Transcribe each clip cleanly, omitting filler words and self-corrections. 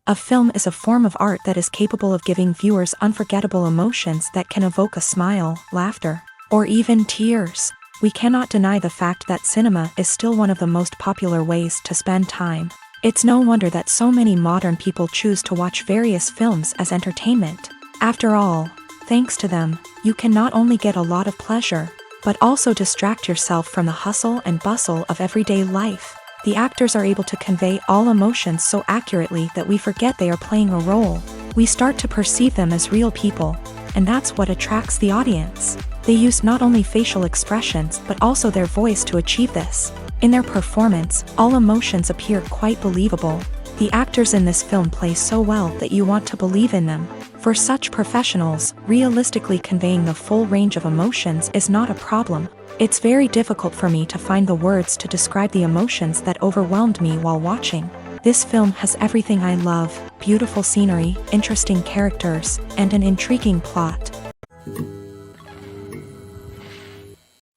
A film is a form of art that is capable of giving viewers unforgettable emotions that can evoke a smile, laughter, or even tears. We cannot deny the fact that cinema is still one of the most popular ways to spend time. It's no wonder that so many modern people choose to watch various films as entertainment. After all, thanks to them, you can not only get a lot of pleasure, but also distract yourself from the hustle and bustle of everyday life. The actors are able to convey all emotions so accurately that we forget they are playing a role. We start to perceive them as real people, and that's what attracts the audience. They use not only facial expressions but also their voice to achieve this. In their performance, all emotions appear quite believable. The actors in this film play so well that you want to believe in them. For such professionals, realistically conveying the full range of emotions is not a problem. It's very difficult for me to find the words to describe the emotions that overwhelmed me while watching. This film has everything I love: beautiful scenery, interesting characters, and an intriguing plot.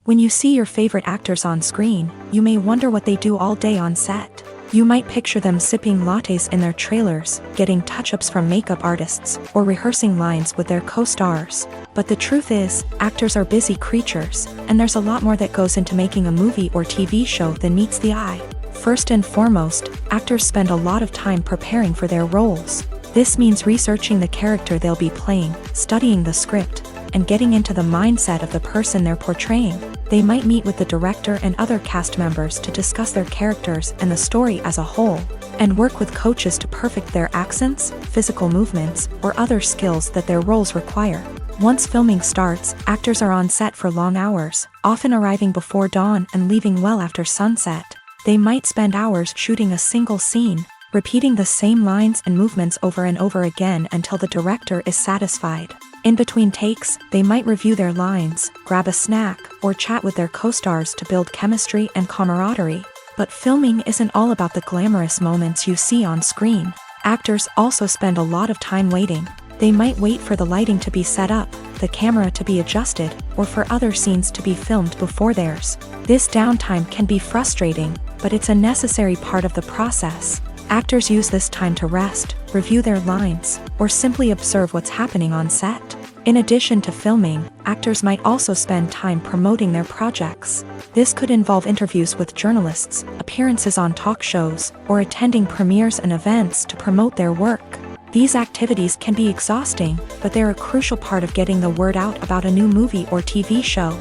When you see your favorite actors on screen, you may wonder what they do all day on set. You might picture them sipping lattes in their trailers, getting touch-ups from makeup artists, or rehearsing lines with their co-stars. But the truth is, actors are busy creatures, and there's a lot more that goes into making a movie or TV show than meets the eye. First and foremost, actors spend a lot of time preparing for their roles. This means researching the character they'll be playing, studying the script, and getting into the mindset of the person they're portraying. They might meet with the director and other cast members to discuss their characters and the story as a whole, and work with coaches to perfect their accents, physical movements, or other skills that their roles require. Once filming starts, actors are on set for long hours, often arriving before dawn and leaving well after sunset. They might spend hours shooting a single scene, repeating the same lines and movements over and over again until the director is satisfied. In between takes, they might review their lines, grab a snack, or chat with their co-stars to build chemistry and camaraderie. But filming isn't all about the glamorous moments you see on screen. Actors also spend a lot of time waiting. They might wait for the lighting to be set up, the camera to be adjusted, or for other scenes to be filmed before theirs. This downtime can be frustrating, but it's a necessary part of the process. Actors use this time to rest, review their lines, or simply observe what's happening on set. In addition to filming, actors might also spend time promoting their projects. This could involve interviews with journalists, appearances on talk shows, or attending premieres and events to promote their work. These activities can be exhausting, but they're a crucial part of getting the word out about a new movie or TV show.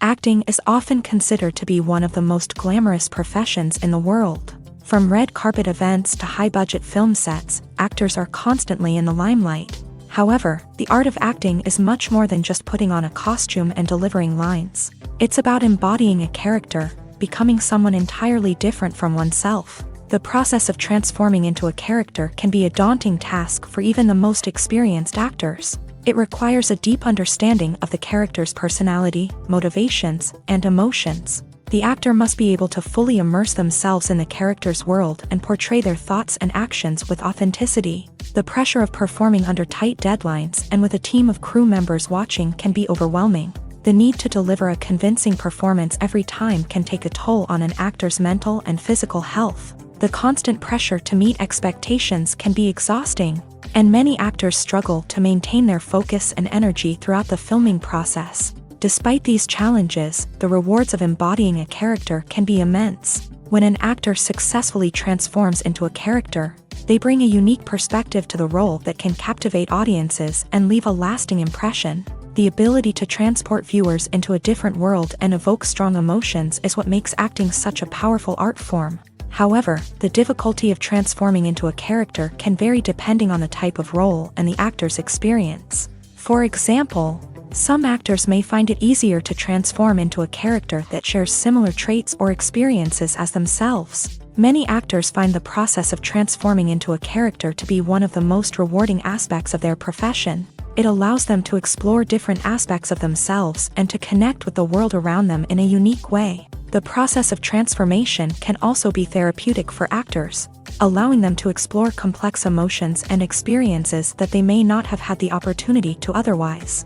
Acting is often considered to be one of the most glamorous professions in the world. From red carpet events to high-budget film sets, actors are constantly in the limelight. However, the art of acting is much more than just putting on a costume and delivering lines. It's about embodying a character, becoming someone entirely different from oneself. The process of transforming into a character can be a daunting task for even the most experienced actors. It requires a deep understanding of the character's personality, motivations, and emotions. The actor must be able to fully immerse themselves in the character's world and portray their thoughts and actions with authenticity. The pressure of performing under tight deadlines and with a team of crew members watching can be overwhelming. The need to deliver a convincing performance every time can take a toll on an actor's mental and physical health. The constant pressure to meet expectations can be exhausting, and many actors struggle to maintain their focus and energy throughout the filming process. Despite these challenges, the rewards of embodying a character can be immense. When an actor successfully transforms into a character, they bring a unique perspective to the role that can captivate audiences and leave a lasting impression. The ability to transport viewers into a different world and evoke strong emotions is what makes acting such a powerful art form. However, the difficulty of transforming into a character can vary depending on the type of role and the actor's experience. For example, some actors may find it easier to transform into a character that shares similar traits or experiences as themselves. Many actors find the process of transforming into a character to be one of the most rewarding aspects of their profession. It allows them to explore different aspects of themselves and to connect with the world around them in a unique way. The process of transformation can also be therapeutic for actors, allowing them to explore complex emotions and experiences that they may not have had the opportunity to otherwise.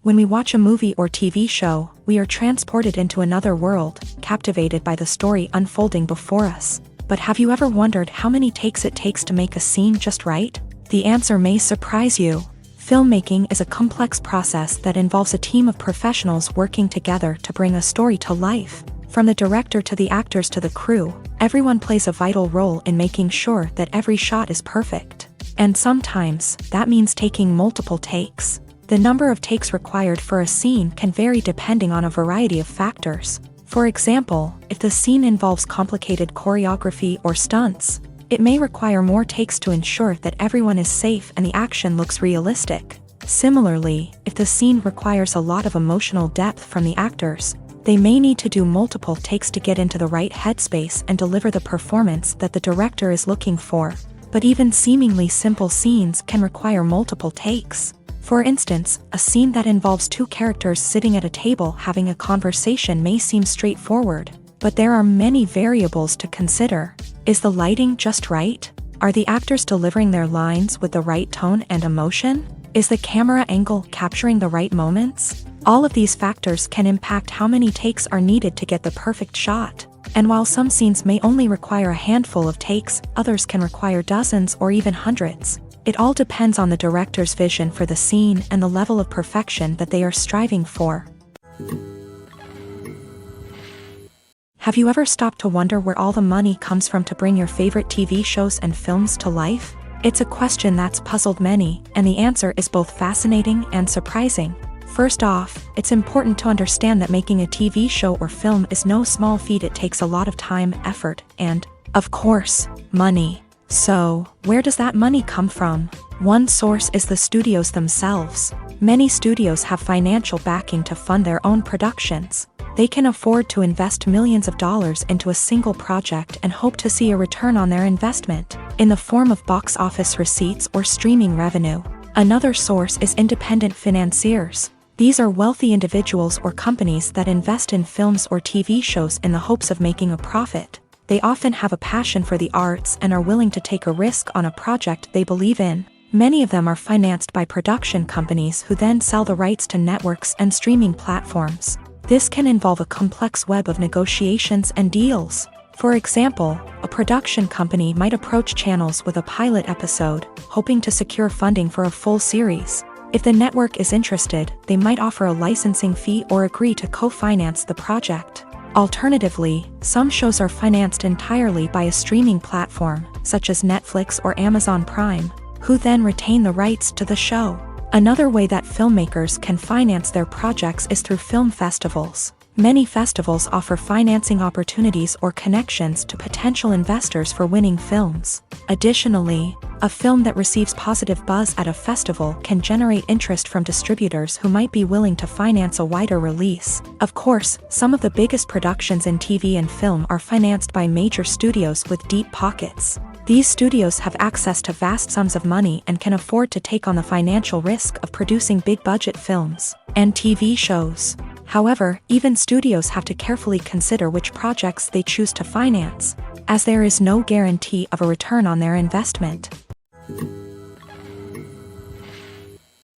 When we watch a movie or TV show, we are transported into another world, captivated by the story unfolding before us. But have you ever wondered how many takes it takes to make a scene just right? The answer may surprise you. Filmmaking is a complex process that involves a team of professionals working together to bring a story to life. From the director to the actors to the crew, everyone plays a vital role in making sure that every shot is perfect. And sometimes, that means taking multiple takes. The number of takes required for a scene can vary depending on a variety of factors. For example, if the scene involves complicated choreography or stunts, it may require more takes to ensure that everyone is safe and the action looks realistic. Similarly, if the scene requires a lot of emotional depth from the actors, they may need to do multiple takes to get into the right headspace and deliver the performance that the director is looking for. But even seemingly simple scenes can require multiple takes. For instance, a scene that involves two characters sitting at a table having a conversation may seem straightforward, but there are many variables to consider. Is the lighting just right? Are the actors delivering their lines with the right tone and emotion? Is the camera angle capturing the right moments? All of these factors can impact how many takes are needed to get the perfect shot. And while some scenes may only require a handful of takes, others can require dozens or even hundreds. It all depends on the director's vision for the scene and the level of perfection that they are striving for. Have you ever stopped to wonder where all the money comes from to bring your favorite TV shows and films to life? It's a question that's puzzled many, and the answer is both fascinating and surprising. First off, it's important to understand that making a TV show or film is no small feat. It takes a lot of time, effort, and, of course, money. So, where does that money come from? One source is the studios themselves. Many studios have financial backing to fund their own productions. They can afford to invest millions of dollars into a single project and hope to see a return on their investment, in the form of box office receipts or streaming revenue. Another source is independent financiers. These are wealthy individuals or companies that invest in films or TV shows in the hopes of making a profit. They often have a passion for the arts and are willing to take a risk on a project they believe in. Many of them are financed by production companies who then sell the rights to networks and streaming platforms. This can involve a complex web of negotiations and deals. For example, a production company might approach channels with a pilot episode, hoping to secure funding for a full series. If the network is interested, they might offer a licensing fee or agree to co-finance the project. Alternatively, some shows are financed entirely by a streaming platform, such as Netflix or Amazon Prime, who then retain the rights to the show. Another way that filmmakers can finance their projects is through film festivals. Many festivals offer financing opportunities or connections to potential investors for winning films. Additionally, a film that receives positive buzz at a festival can generate interest from distributors who might be willing to finance a wider release. Of course, some of the biggest productions in TV and film are financed by major studios with deep pockets. These studios have access to vast sums of money and can afford to take on the financial risk of producing big-budget films and TV shows. However, even studios have to carefully consider which projects they choose to finance, as there is no guarantee of a return on their investment.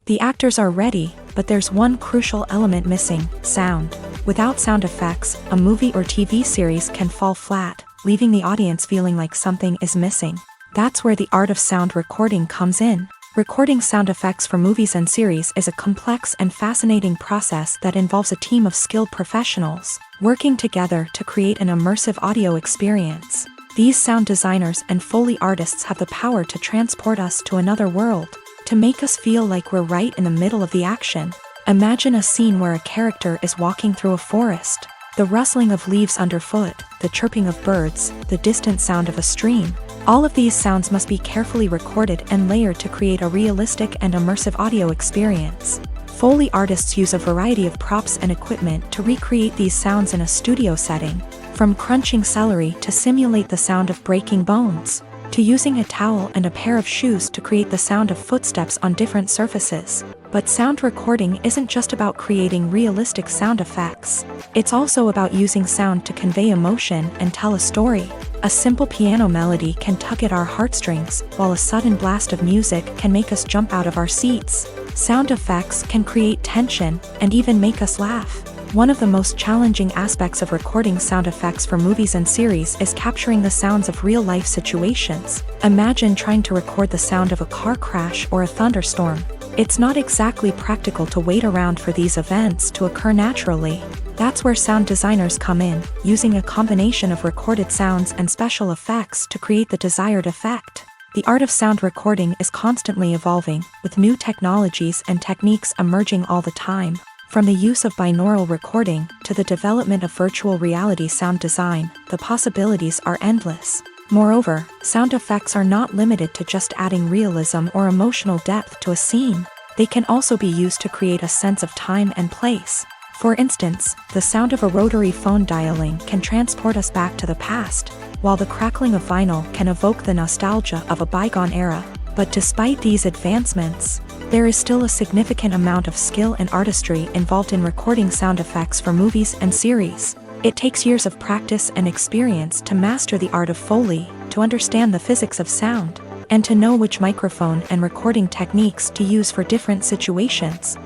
The actors are ready, but there's one crucial element missing: sound. Without sound effects, a movie or TV series can fall flat, leaving the audience feeling like something is missing. That's where the art of sound recording comes in. Recording sound effects for movies and series is a complex and fascinating process that involves a team of skilled professionals working together to create an immersive audio experience. These sound designers and Foley artists have the power to transport us to another world, to make us feel like we're right in the middle of the action. Imagine a scene where a character is walking through a forest. The rustling of leaves underfoot, the chirping of birds, the distant sound of a stream. All of these sounds must be carefully recorded and layered to create a realistic and immersive audio experience. Foley artists use a variety of props and equipment to recreate these sounds in a studio setting, from crunching celery to simulate the sound of breaking bones, to using a towel and a pair of shoes to create the sound of footsteps on different surfaces. But sound recording isn't just about creating realistic sound effects. It's also about using sound to convey emotion and tell a story. A simple piano melody can tug at our heartstrings, while a sudden blast of music can make us jump out of our seats. Sound effects can create tension and even make us laugh. One of the most challenging aspects of recording sound effects for movies and series is capturing the sounds of real-life situations. Imagine trying to record the sound of a car crash or a thunderstorm. It's not exactly practical to wait around for these events to occur naturally. That's where sound designers come in, using a combination of recorded sounds and special effects to create the desired effect. The art of sound recording is constantly evolving, with new technologies and techniques emerging all the time. From the use of binaural recording to the development of virtual reality sound design, the possibilities are endless. Moreover, sound effects are not limited to just adding realism or emotional depth to a scene. They can also be used to create a sense of time and place. For instance, the sound of a rotary phone dialing can transport us back to the past, while the crackling of vinyl can evoke the nostalgia of a bygone era. But despite these advancements, there is still a significant amount of skill and artistry involved in recording sound effects for movies and series. It takes years of practice and experience to master the art of Foley, to understand the physics of sound, and to know which microphone and recording techniques to use for different situations.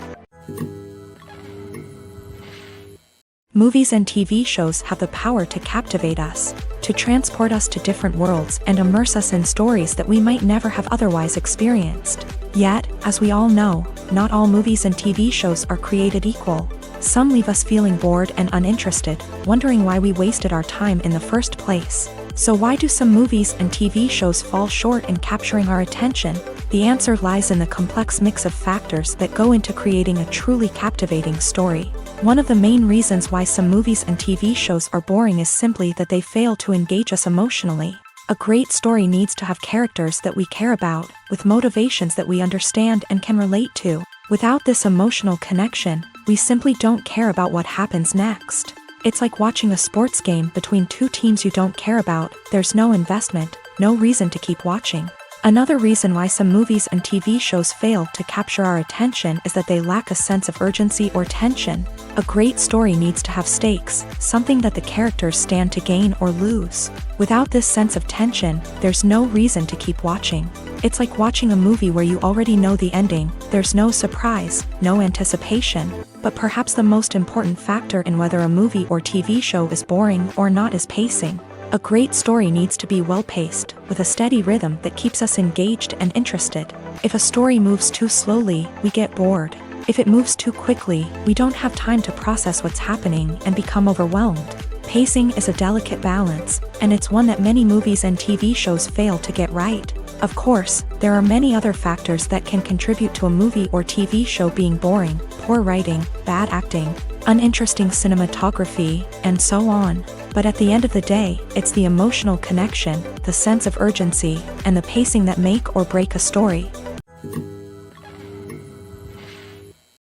Movies and TV shows have the power to captivate us, to transport us to different worlds and immerse us in stories that we might never have otherwise experienced. Yet, as we all know, not all movies and TV shows are created equal. Some leave us feeling bored and uninterested, wondering why we wasted our time in the first place. So why do some movies and TV shows fall short in capturing our attention? The answer lies in the complex mix of factors that go into creating a truly captivating story. One of the main reasons why some movies and TV shows are boring is simply that they fail to engage us emotionally. A great story needs to have characters that we care about, with motivations that we understand and can relate to. Without this emotional connection, we simply don't care about what happens next. It's like watching a sports game between two teams you don't care about. There's no investment, no reason to keep watching. Another reason why some movies and TV shows fail to capture our attention is that they lack a sense of urgency or tension. A great story needs to have stakes, something that the characters stand to gain or lose. Without this sense of tension, there's no reason to keep watching. It's like watching a movie where you already know the ending. There's no surprise, no anticipation. But perhaps the most important factor in whether a movie or TV show is boring or not is pacing. A great story needs to be well-paced, with a steady rhythm that keeps us engaged and interested. If a story moves too slowly, we get bored. If it moves too quickly, we don't have time to process what's happening and become overwhelmed. Pacing is a delicate balance, and it's one that many movies and TV shows fail to get right. Of course, there are many other factors that can contribute to a movie or TV show being boring: poor writing, bad acting, uninteresting cinematography, and so on. But at the end of the day, it's the emotional connection, the sense of urgency, and the pacing that make or break a story.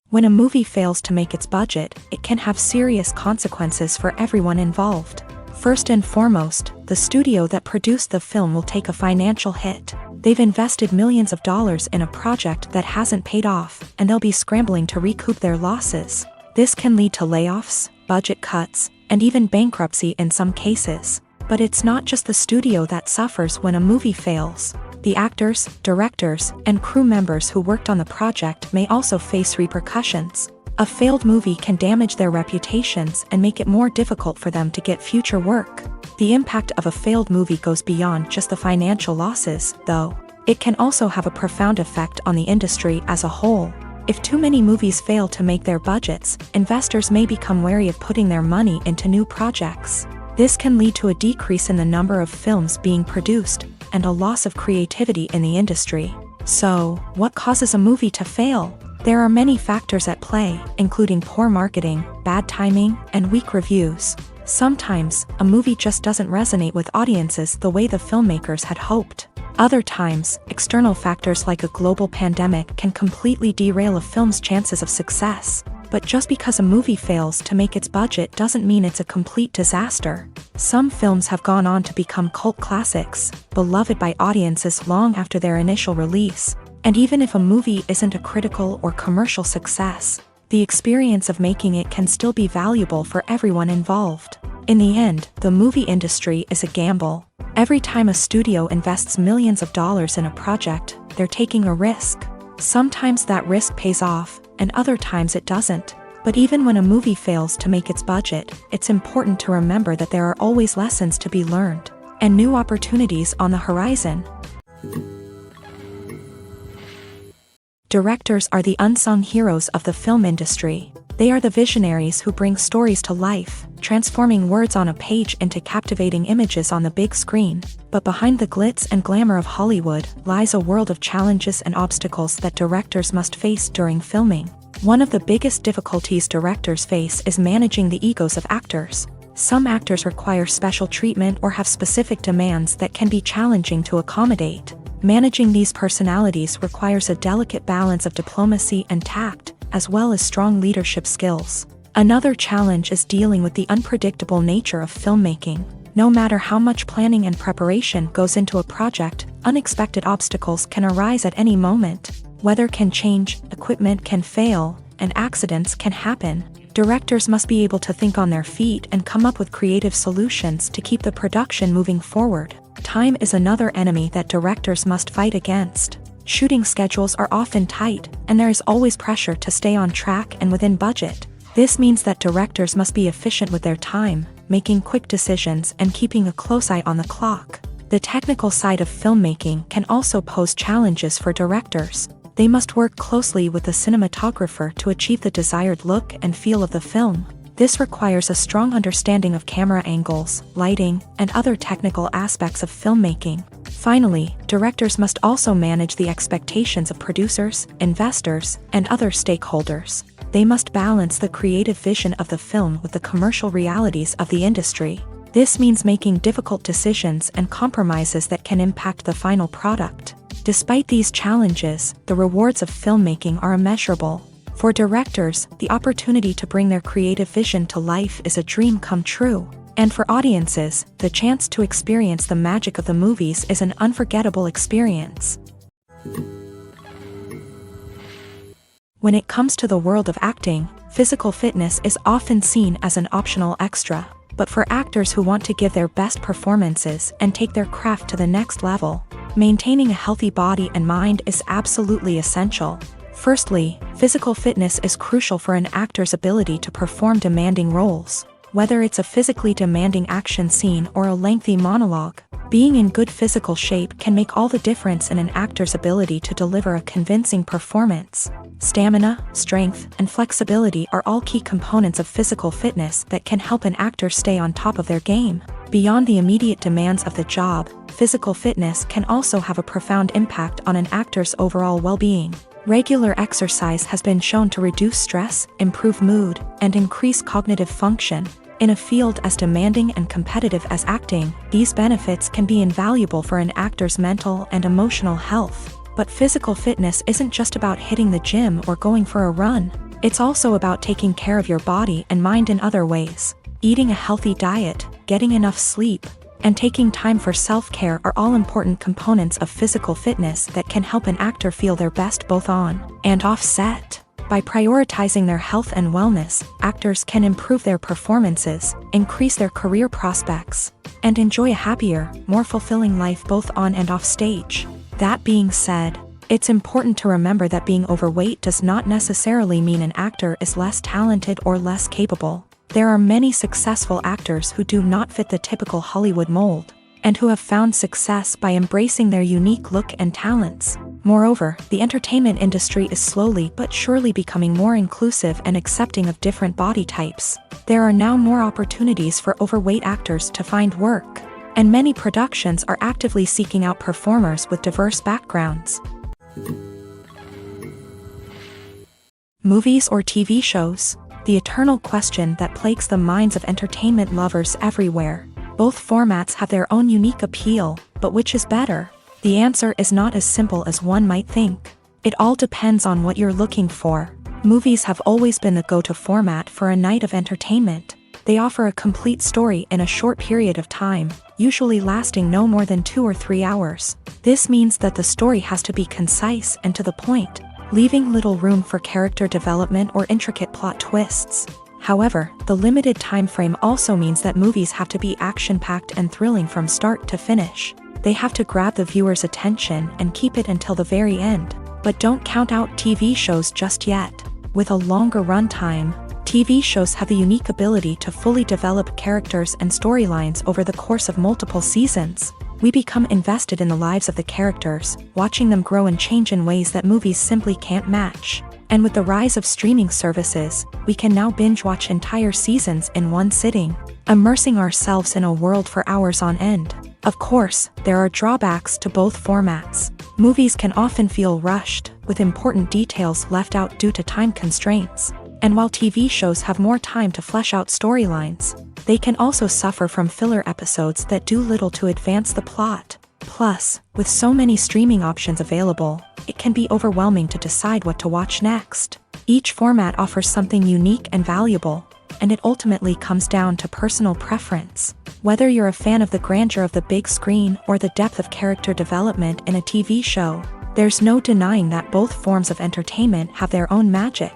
When a movie fails to make its budget, it can have serious consequences for everyone involved. First and foremost, the studio that produced the film will take a financial hit. They've invested millions of dollars in a project that hasn't paid off, and they'll be scrambling to recoup their losses. This can lead to layoffs, budget cuts, and even bankruptcy in some cases. But it's not just the studio that suffers when a movie fails. The actors, directors, and crew members who worked on the project may also face repercussions. A failed movie can damage their reputations and make it more difficult for them to get future work. The impact of a failed movie goes beyond just the financial losses, though. It can also have a profound effect on the industry as a whole. If too many movies fail to make their budgets, investors may become wary of putting their money into new projects. This can lead to a decrease in the number of films being produced, and a loss of creativity in the industry. So, what causes a movie to fail? There are many factors at play, including poor marketing, bad timing, and weak reviews. Sometimes, a movie just doesn't resonate with audiences the way the filmmakers had hoped. Other times, external factors like a global pandemic can completely derail a film's chances of success. But just because a movie fails to make its budget doesn't mean it's a complete disaster. Some films have gone on to become cult classics, beloved by audiences long after their initial release. And even if a movie isn't a critical or commercial success, the experience of making it can still be valuable for everyone involved. In the end, the movie industry is a gamble. Every time a studio invests millions of dollars in a project, they're taking a risk. Sometimes that risk pays off, and other times it doesn't. But even when a movie fails to make its budget, it's important to remember that there are always lessons to be learned, and new opportunities on the horizon. Directors are the unsung heroes of the film industry. They are the visionaries who bring stories to life, transforming words on a page into captivating images on the big screen. But behind the glitz and glamour of Hollywood lies a world of challenges and obstacles that directors must face during filming. One of the biggest difficulties directors face is managing the egos of actors. Some actors require special treatment or have specific demands that can be challenging to accommodate. Managing these personalities requires a delicate balance of diplomacy and tact, as well as strong leadership skills. Another challenge is dealing with the unpredictable nature of filmmaking. No matter how much planning and preparation goes into a project, unexpected obstacles can arise at any moment. Weather can change, equipment can fail, and accidents can happen. Directors must be able to think on their feet and come up with creative solutions to keep the production moving forward. Time is another enemy that directors must fight against. Shooting schedules are often tight, and there is always pressure to stay on track and within budget. This means that directors must be efficient with their time, making quick decisions and keeping a close eye on the clock. The technical side of filmmaking can also pose challenges for directors. They must work closely with the cinematographer to achieve the desired look and feel of the film. This requires a strong understanding of camera angles, lighting, and other technical aspects of filmmaking. Finally, directors must also manage the expectations of producers, investors, and other stakeholders. They must balance the creative vision of the film with the commercial realities of the industry. This means making difficult decisions and compromises that can impact the final product. Despite these challenges, the rewards of filmmaking are immeasurable. For directors, the opportunity to bring their creative vision to life is a dream come true. And for audiences, the chance to experience the magic of the movies is an unforgettable experience. When it comes to the world of acting, physical fitness is often seen as an optional extra. But for actors who want to give their best performances and take their craft to the next level, maintaining a healthy body and mind is absolutely essential. Firstly, physical fitness is crucial for an actor's ability to perform demanding roles. Whether it's a physically demanding action scene or a lengthy monologue, being in good physical shape can make all the difference in an actor's ability to deliver a convincing performance. Stamina, strength, and flexibility are all key components of physical fitness that can help an actor stay on top of their game. Beyond the immediate demands of the job, physical fitness can also have a profound impact on an actor's overall well-being. Regular exercise has been shown to reduce stress, improve mood, and increase cognitive function. In a field as demanding and competitive as acting, these benefits can be invaluable for an actor's mental and emotional health. But physical fitness isn't just about hitting the gym or going for a run. It's also about taking care of your body and mind in other ways. Eating a healthy diet, getting enough sleep, and taking time for self-care are all important components of physical fitness that can help an actor feel their best both on and off set. By prioritizing their health and wellness, actors can improve their performances, increase their career prospects, and enjoy a happier, more fulfilling life both on and off stage. That being said, it's important to remember that being overweight does not necessarily mean an actor is less talented or less capable. There are many successful actors who do not fit the typical Hollywood mold, and who have found success by embracing their unique look and talents. Moreover, the entertainment industry is slowly but surely becoming more inclusive and accepting of different body types. There are now more opportunities for overweight actors to find work, and many productions are actively seeking out performers with diverse backgrounds. Movies or TV shows? The eternal question that plagues the minds of entertainment lovers everywhere. Both formats have their own unique appeal, but which is better? The answer is not as simple as one might think. It all depends on what you're looking for. Movies have always been the go-to format for a night of entertainment. They offer a complete story in a short period of time, usually lasting no more than 2 or 3 hours. This means that the story has to be concise and to the point, leaving little room for character development or intricate plot twists. However, the limited time frame also means that movies have to be action-packed and thrilling from start to finish. They have to grab the viewer's attention and keep it until the very end. But don't count out TV shows just yet. With a longer runtime, TV shows have the unique ability to fully develop characters and storylines over the course of multiple seasons. We become invested in the lives of the characters, watching them grow and change in ways that movies simply can't match. And with the rise of streaming services, we can now binge-watch entire seasons in one sitting, immersing ourselves in a world for hours on end. Of course, there are drawbacks to both formats. Movies can often feel rushed, with important details left out due to time constraints. And while TV shows have more time to flesh out storylines, they can also suffer from filler episodes that do little to advance the plot. Plus, with so many streaming options available, it can be overwhelming to decide what to watch next. Each format offers something unique and valuable, and it ultimately comes down to personal preference. Whether you're a fan of the grandeur of the big screen or the depth of character development in a TV show, there's no denying that both forms of entertainment have their own magic.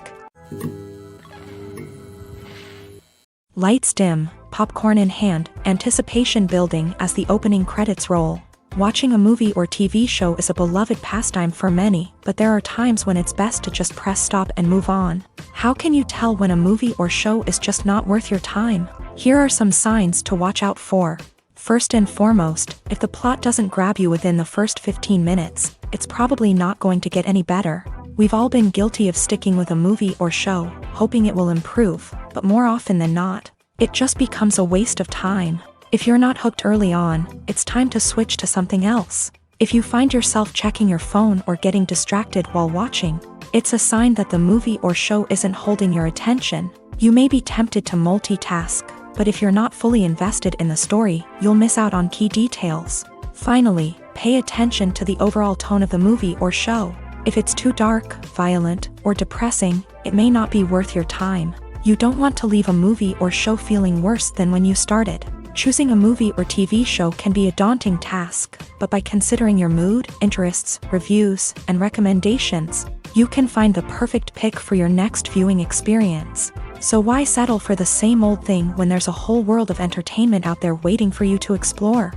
Lights dim, popcorn in hand, anticipation building as the opening credits roll. Watching a movie or TV show is a beloved pastime for many, but there are times when it's best to just press stop and move on. How can you tell when a movie or show is just not worth your time? Here are some signs to watch out for. First and foremost, if the plot doesn't grab you within the first 15 minutes, it's probably not going to get any better. We've all been guilty of sticking with a movie or show, hoping it will improve, but more often than not, it just becomes a waste of time. If you're not hooked early on, it's time to switch to something else. If you find yourself checking your phone or getting distracted while watching, it's a sign that the movie or show isn't holding your attention. You may be tempted to multitask, but if you're not fully invested in the story, you'll miss out on key details. Finally, pay attention to the overall tone of the movie or show. If it's too dark, violent, or depressing, it may not be worth your time. You don't want to leave a movie or show feeling worse than when you started. Choosing a movie or TV show can be a daunting task, but by considering your mood, interests, reviews, and recommendations, you can find the perfect pick for your next viewing experience. So why settle for the same old thing when there's a whole world of entertainment out there waiting for you to explore?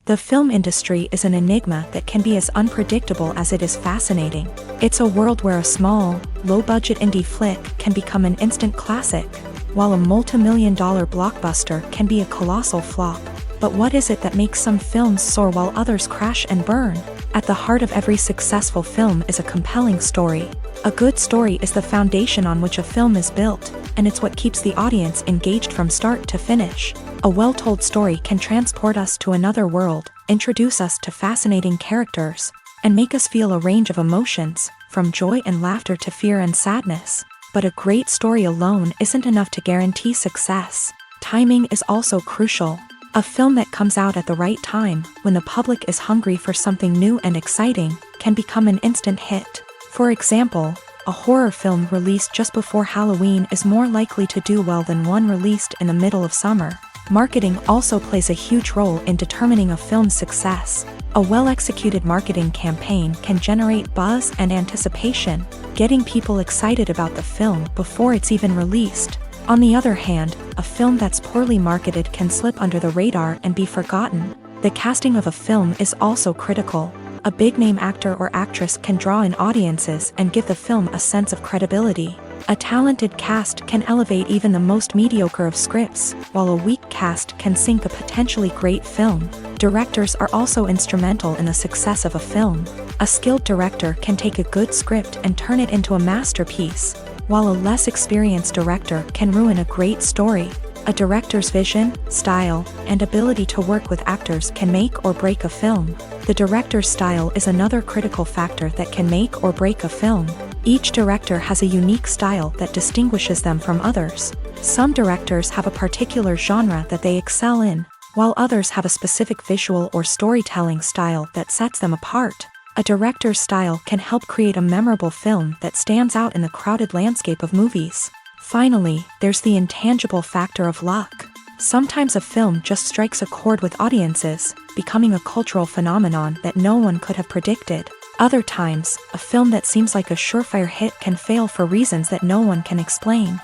The film industry is an enigma that can be as unpredictable as it is fascinating. It's a world where a small, low-budget indie flick can become an instant classic, while a multi-million-dollar blockbuster can be a colossal flop. But what is it that makes some films soar while others crash and burn? At the heart of every successful film is a compelling story. A good story is the foundation on which a film is built, and it's what keeps the audience engaged from start to finish. A well-told story can transport us to another world, introduce us to fascinating characters, and make us feel a range of emotions, from joy and laughter to fear and sadness. But a great story alone isn't enough to guarantee success. Timing is also crucial. A film that comes out at the right time, when the public is hungry for something new and exciting, can become an instant hit. For example, a horror film released just before Halloween is more likely to do well than one released in the middle of summer. Marketing also plays a huge role in determining a film's success. A well-executed marketing campaign can generate buzz and anticipation, getting people excited about the film before it's even released. On the other hand, a film that's poorly marketed can slip under the radar and be forgotten. The casting of a film is also critical. A big-name actor or actress can draw in audiences and give the film a sense of credibility. A talented cast can elevate even the most mediocre of scripts, while a weak cast can sink a potentially great film. Directors are also instrumental in the success of a film. A skilled director can take a good script and turn it into a masterpiece, while a less experienced director can ruin a great story. A director's vision, style, and ability to work with actors can make or break a film. The director's style is another critical factor that can make or break a film. Each director has a unique style that distinguishes them from others. Some directors have a particular genre that they excel in, while others have a specific visual or storytelling style that sets them apart. A director's style can help create a memorable film that stands out in the crowded landscape of movies. Finally, there's the intangible factor of luck. Sometimes a film just strikes a chord with audiences, becoming a cultural phenomenon that no one could have predicted. Other times, a film that seems like a surefire hit can fail for reasons that no one can explain.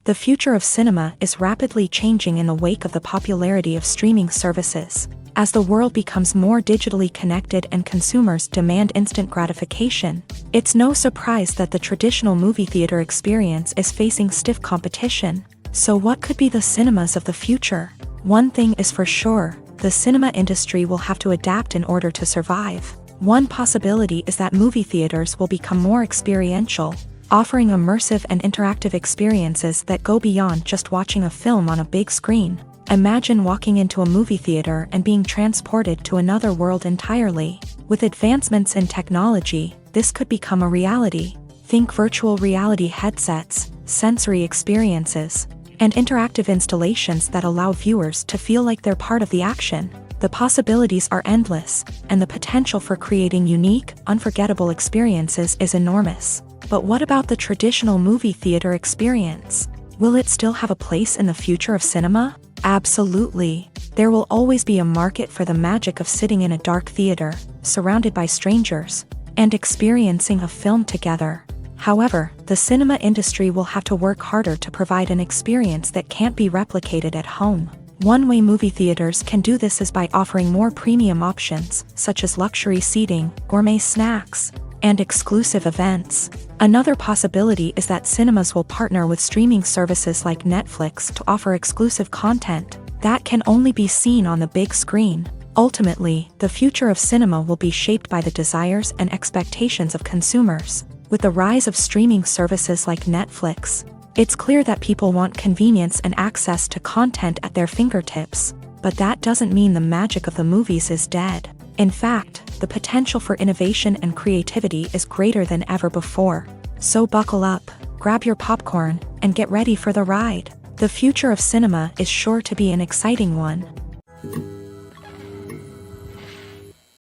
The future of cinema is rapidly changing in the wake of the popularity of streaming services. As the world becomes more digitally connected and consumers demand instant gratification, it's no surprise that the traditional movie theater experience is facing stiff competition. So what could be the cinemas of the future? One thing is for sure, the cinema industry will have to adapt in order to survive. One possibility is that movie theaters will become more experiential, offering immersive and interactive experiences that go beyond just watching a film on a big screen. Imagine walking into a movie theater and being transported to another world entirely. With advancements in technology, this could become a reality. Think virtual reality headsets, sensory experiences, and interactive installations that allow viewers to feel like they're part of the action. The possibilities are endless, and the potential for creating unique, unforgettable experiences is enormous. But what about the traditional movie theater experience? Will it still have a place in the future of cinema? Absolutely. There will always be a market for the magic of sitting in a dark theater, surrounded by strangers, and experiencing a film together. However, the cinema industry will have to work harder to provide an experience that can't be replicated at home. One way movie theaters can do this is by offering more premium options, such as luxury seating, gourmet snacks, and exclusive events. Another possibility is that cinemas will partner with streaming services like Netflix to offer exclusive content that can only be seen on the big screen. Ultimately, the future of cinema will be shaped by the desires and expectations of consumers. With the rise of streaming services like Netflix, it's clear that people want convenience and access to content at their fingertips. But that doesn't mean the magic of the movies is dead. In fact, the potential for innovation and creativity is greater than ever before. So buckle up, grab your popcorn, and get ready for the ride. The future of cinema is sure to be an exciting one.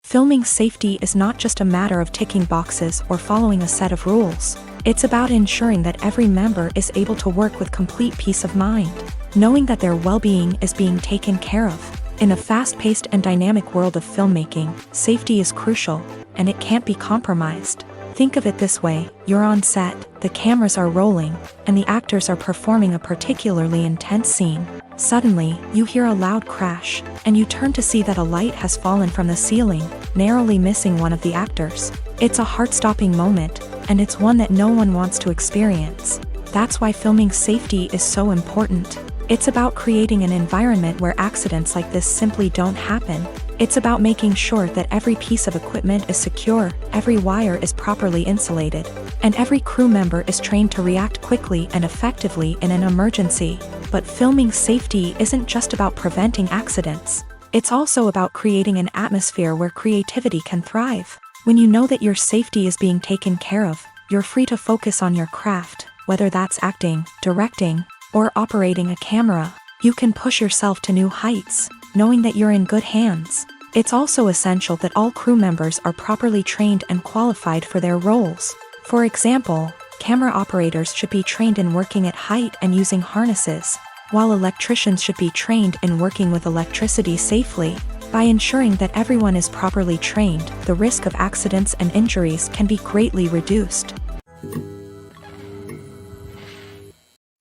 Filming safety is not just a matter of ticking boxes or following a set of rules. It's about ensuring that every member is able to work with complete peace of mind, knowing that their well-being is being taken care of. In a fast-paced and dynamic world of filmmaking, safety is crucial, and it can't be compromised. Think of it this way: you're on set, the cameras are rolling, and the actors are performing a particularly intense scene. Suddenly, you hear a loud crash, and you turn to see that a light has fallen from the ceiling, narrowly missing one of the actors. It's a heart-stopping moment, and it's one that no one wants to experience. That's why filming safety is so important. It's about creating an environment where accidents like this simply don't happen. It's about making sure that every piece of equipment is secure, every wire is properly insulated, and every crew member is trained to react quickly and effectively in an emergency. But filming safety isn't just about preventing accidents. It's also about creating an atmosphere where creativity can thrive. When you know that your safety is being taken care of, you're free to focus on your craft, whether that's acting, directing, or operating a camera. You can push yourself to new heights, knowing that you're in good hands. It's also essential that all crew members are properly trained and qualified for their roles. For example, camera operators should be trained in working at height and using harnesses, while electricians should be trained in working with electricity safely. By ensuring that everyone is properly trained, the risk of accidents and injuries can be greatly reduced.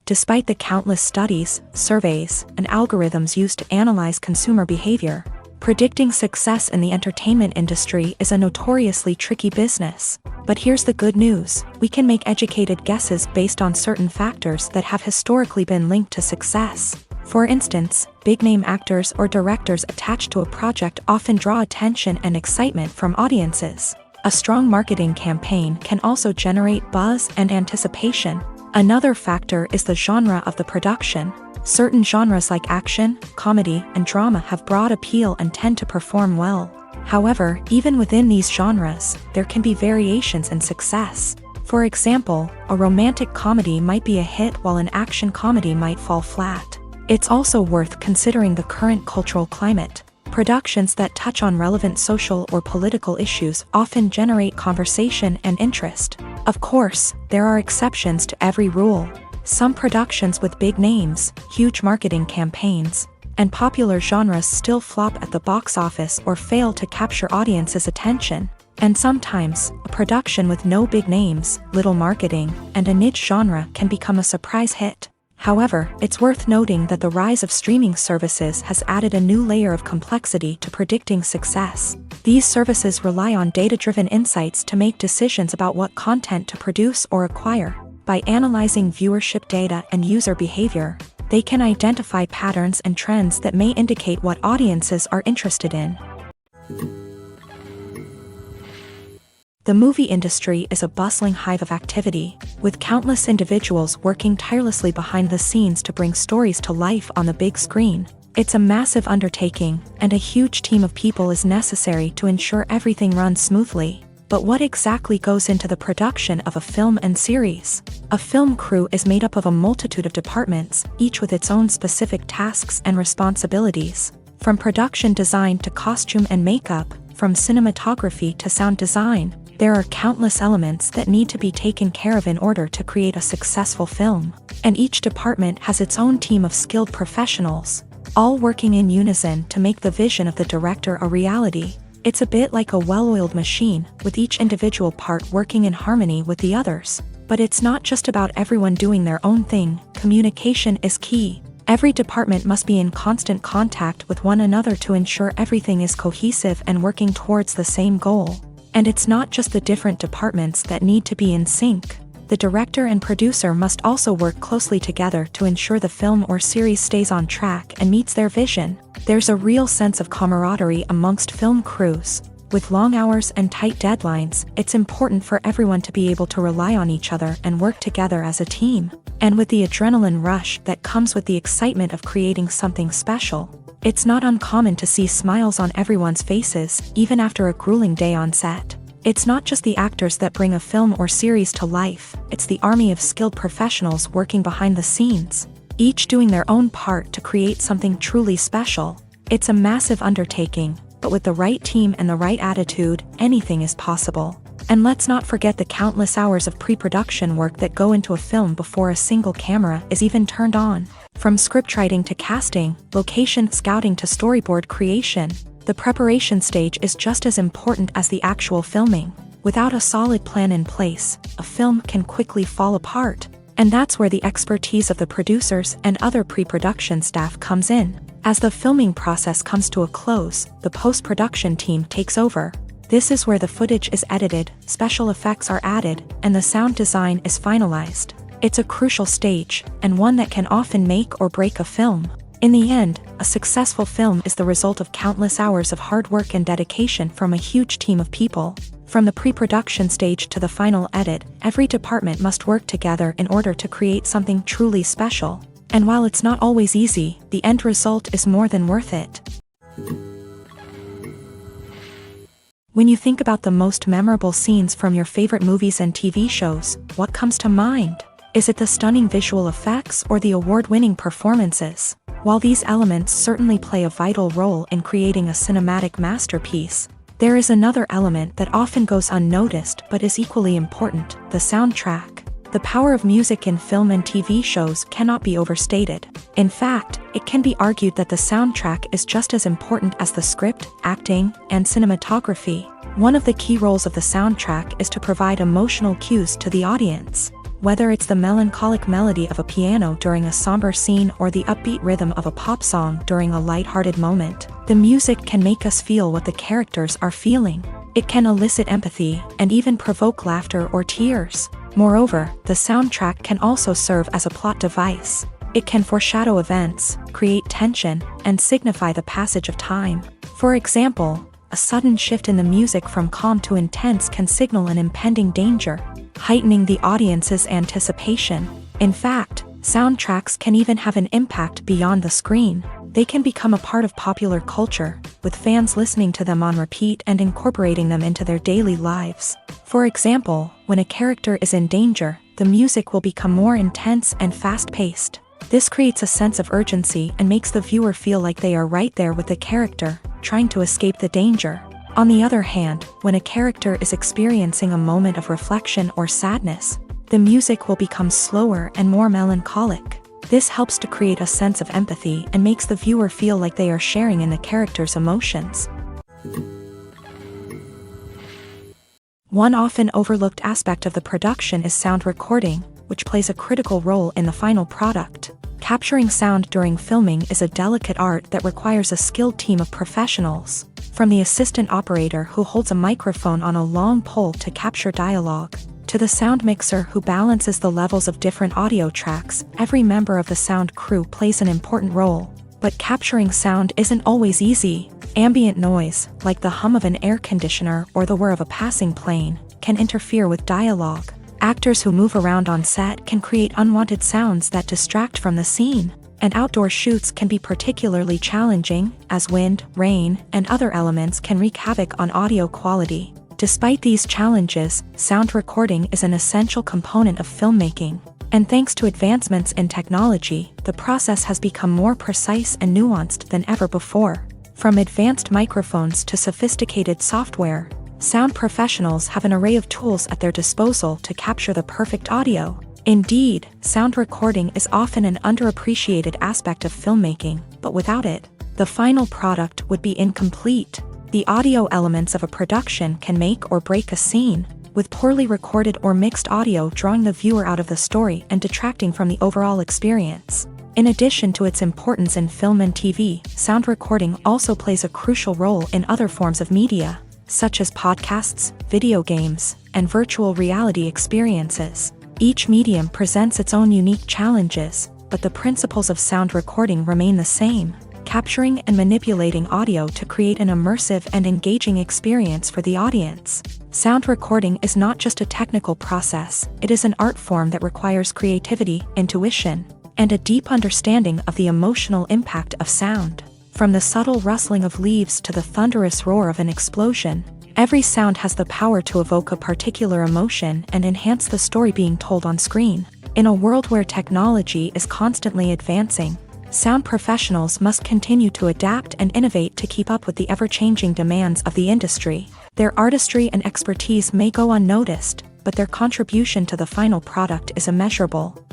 Despite the countless studies, surveys, and algorithms used to analyze consumer behavior, predicting success in the entertainment industry is a notoriously tricky business. But here's the good news: we can make educated guesses based on certain factors that have historically been linked to success. For instance, big-name actors or directors attached to a project often draw attention and excitement from audiences. A strong marketing campaign can also generate buzz and anticipation. Another factor is the genre of the production. Certain genres like action, comedy, and drama have broad appeal and tend to perform well. However, even within these genres, there can be variations in success. For example, a romantic comedy might be a hit while an action comedy might fall flat. It's also worth considering the current cultural climate. Productions that touch on relevant social or political issues often generate conversation and interest. Of course, there are exceptions to every rule. Some productions with big names, huge marketing campaigns, and popular genres still flop at the box office or fail to capture audiences' attention. And sometimes, a production with no big names, little marketing, and a niche genre can become a surprise hit. However, it's worth noting that the rise of streaming services has added a new layer of complexity to predicting success. These services rely on data-driven insights to make decisions about what content to produce or acquire. By analyzing viewership data and user behavior, they can identify patterns and trends that may indicate what audiences are interested in. The movie industry is a bustling hive of activity, with countless individuals working tirelessly behind the scenes to bring stories to life on the big screen. It's a massive undertaking, and a huge team of people is necessary to ensure everything runs smoothly. But what exactly goes into the production of a film and series? A film crew is made up of a multitude of departments, each with its own specific tasks and responsibilities. From production design to costume and makeup, from cinematography to sound design, there are countless elements that need to be taken care of in order to create a successful film. And each department has its own team of skilled professionals, all working in unison to make the vision of the director a reality. It's a bit like a well-oiled machine, with each individual part working in harmony with the others. But it's not just about everyone doing their own thing. Communication is key. Every department must be in constant contact with one another to ensure everything is cohesive and working towards the same goal. And it's not just the different departments that need to be in sync. The director and producer must also work closely together to ensure the film or series stays on track and meets their vision. There's a real sense of camaraderie amongst film crews. With long hours and tight deadlines, it's important for everyone to be able to rely on each other and work together as a team. And with the adrenaline rush that comes with the excitement of creating something special, it's not uncommon to see smiles on everyone's faces, even after a grueling day on set. It's not just the actors that bring a film or series to life, it's the army of skilled professionals working behind the scenes, each doing their own part to create something truly special. It's a massive undertaking, but with the right team and the right attitude, anything is possible. And let's not forget the countless hours of pre-production work that go into a film before a single camera is even turned on. From scriptwriting to casting, location scouting to storyboard creation, the preparation stage is just as important as the actual filming. Without a solid plan in place, a film can quickly fall apart. And that's where the expertise of the producers and other pre-production staff comes in. As the filming process comes to a close, the post-production team takes over. This is where the footage is edited, special effects are added, and the sound design is finalized. It's a crucial stage, and one that can often make or break a film. In the end, a successful film is the result of countless hours of hard work and dedication from a huge team of people. From the pre-production stage to the final edit, every department must work together in order to create something truly special. And while it's not always easy, the end result is more than worth it. When you think about the most memorable scenes from your favorite movies and TV shows, what comes to mind? Is it the stunning visual effects or the award-winning performances? While these elements certainly play a vital role in creating a cinematic masterpiece, there is another element that often goes unnoticed but is equally important: the soundtrack. The power of music in film and TV shows cannot be overstated. In fact, it can be argued that the soundtrack is just as important as the script, acting, and cinematography. One of the key roles of the soundtrack is to provide emotional cues to the audience. Whether it's the melancholic melody of a piano during a somber scene or the upbeat rhythm of a pop song during a lighthearted moment, the music can make us feel what the characters are feeling. It can elicit empathy and even provoke laughter or tears. Moreover, the soundtrack can also serve as a plot device. It can foreshadow events, create tension, and signify the passage of time. For example, a sudden shift in the music from calm to intense can signal an impending danger, heightening the audience's anticipation. In fact, soundtracks can even have an impact beyond the screen. They can become a part of popular culture, with fans listening to them on repeat and incorporating them into their daily lives. For example, when a character is in danger, the music will become more intense and fast-paced. This creates a sense of urgency and makes the viewer feel like they are right there with the character, trying to escape the danger. On the other hand, when a character is experiencing a moment of reflection or sadness, the music will become slower and more melancholic. This helps to create a sense of empathy and makes the viewer feel like they are sharing in the character's emotions. One often overlooked aspect of the production is sound recording, which plays a critical role in the final product. Capturing sound during filming is a delicate art that requires a skilled team of professionals, from the assistant operator who holds a microphone on a long pole to capture dialogue, to the sound mixer who balances the levels of different audio tracks. Every member of the sound crew plays an important role. But capturing sound isn't always easy. Ambient noise, like the hum of an air conditioner or the whir of a passing plane, can interfere with dialogue. Actors who move around on set can create unwanted sounds that distract from the scene. And outdoor shoots can be particularly challenging, as wind, rain, and other elements can wreak havoc on audio quality. Despite these challenges, sound recording is an essential component of filmmaking. And thanks to advancements in technology, the process has become more precise and nuanced than ever before. From advanced microphones to sophisticated software, sound professionals have an array of tools at their disposal to capture the perfect audio. Indeed, sound recording is often an underappreciated aspect of filmmaking, but without it, the final product would be incomplete. The audio elements of a production can make or break a scene, with poorly recorded or mixed audio drawing the viewer out of the story and detracting from the overall experience. In addition to its importance in film and TV, sound recording also plays a crucial role in other forms of media, such as podcasts, video games, and virtual reality experiences. Each medium presents its own unique challenges, but the principles of sound recording remain the same: capturing and manipulating audio to create an immersive and engaging experience for the audience. Sound recording is not just a technical process, it is an art form that requires creativity, intuition, and a deep understanding of the emotional impact of sound. From the subtle rustling of leaves to the thunderous roar of an explosion, every sound has the power to evoke a particular emotion and enhance the story being told on screen. In a world where technology is constantly advancing, sound professionals must continue to adapt and innovate to keep up with the ever-changing demands of the industry. Their artistry and expertise may go unnoticed, but their contribution to the final product is immeasurable.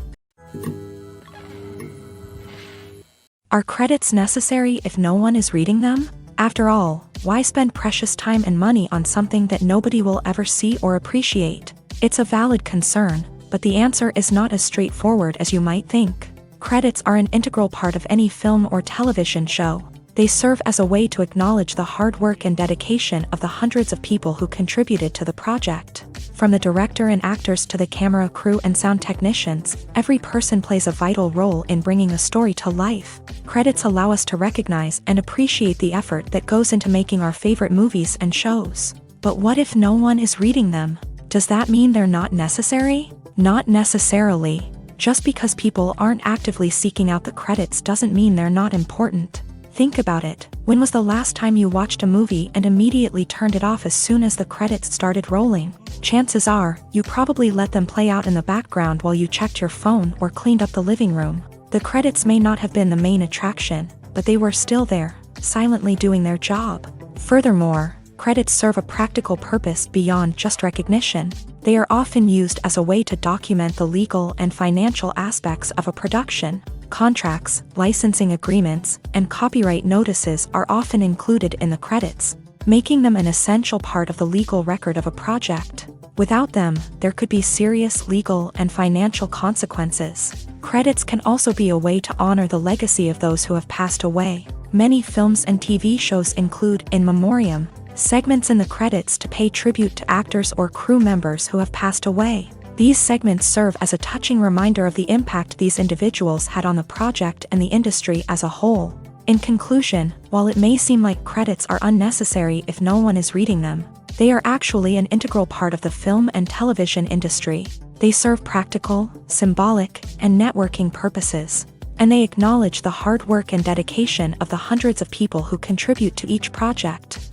Are credits necessary if no one is reading them? After all, why spend precious time and money on something that nobody will ever see or appreciate? It's a valid concern, but the answer is not as straightforward as you might think. Credits are an integral part of any film or television show. They serve as a way to acknowledge the hard work and dedication of the hundreds of people who contributed to the project. From the director and actors to the camera crew and sound technicians, every person plays a vital role in bringing a story to life. Credits allow us to recognize and appreciate the effort that goes into making our favorite movies and shows. But what if no one is reading them? Does that mean they're not necessary? Not necessarily. Just because people aren't actively seeking out the credits doesn't mean they're not important. Think about it. When was the last time you watched a movie and immediately turned it off as soon as the credits started rolling? Chances are, you probably let them play out in the background while you checked your phone or cleaned up the living room. The credits may not have been the main attraction, but they were still there, silently doing their job. Furthermore, credits serve a practical purpose beyond just recognition. They are often used as a way to document the legal and financial aspects of a production. Contracts, licensing agreements, and copyright notices are often included in the credits, making them an essential part of the legal record of a project. Without them, there could be serious legal and financial consequences. Credits can also be a way to honor the legacy of those who have passed away. Many films and TV shows include in memoriam segments in the credits to pay tribute to actors or crew members who have passed away. These segments serve as a touching reminder of the impact these individuals had on the project and the industry as a whole. In conclusion, while it may seem like credits are unnecessary if no one is reading them, they are actually an integral part of the film and television industry. They serve practical, symbolic, and networking purposes, and they acknowledge the hard work and dedication of the hundreds of people who contribute to each project.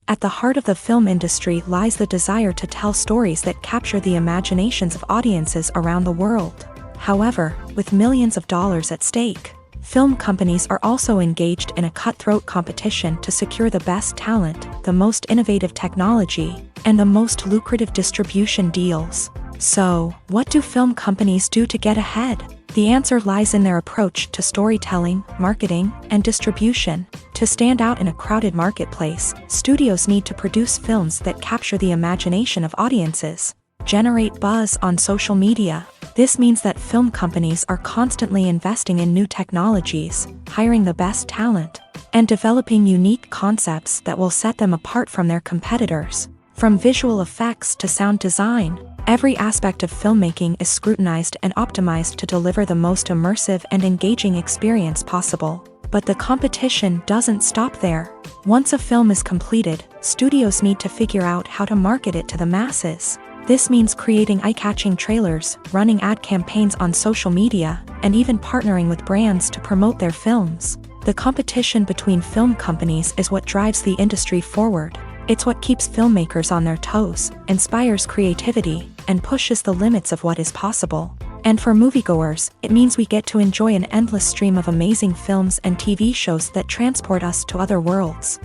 At the heart of the film industry lies the desire to tell stories that capture the imaginations of audiences around the world. However, with millions of dollars at stake, film companies are also engaged in a cutthroat competition to secure the best talent, the most innovative technology, and the most lucrative distribution deals. So, what do film companies do to get ahead? The answer lies in their approach to storytelling, marketing, and distribution. To stand out in a crowded marketplace, studios need to produce films that capture the imagination of audiences, generate buzz on social media. This means that film companies are constantly investing in new technologies, hiring the best talent, and developing unique concepts that will set them apart from their competitors. From visual effects to sound design, every aspect of filmmaking is scrutinized and optimized to deliver the most immersive and engaging experience possible. But the competition doesn't stop there. Once a film is completed, studios need to figure out how to market it to the masses. This means creating eye-catching trailers, running ad campaigns on social media, and even partnering with brands to promote their films. The competition between film companies is what drives the industry forward. It's what keeps filmmakers on their toes, inspires creativity, and pushes the limits of what is possible. And for moviegoers, it means we get to enjoy an endless stream of amazing films and TV shows that transport us to other worlds.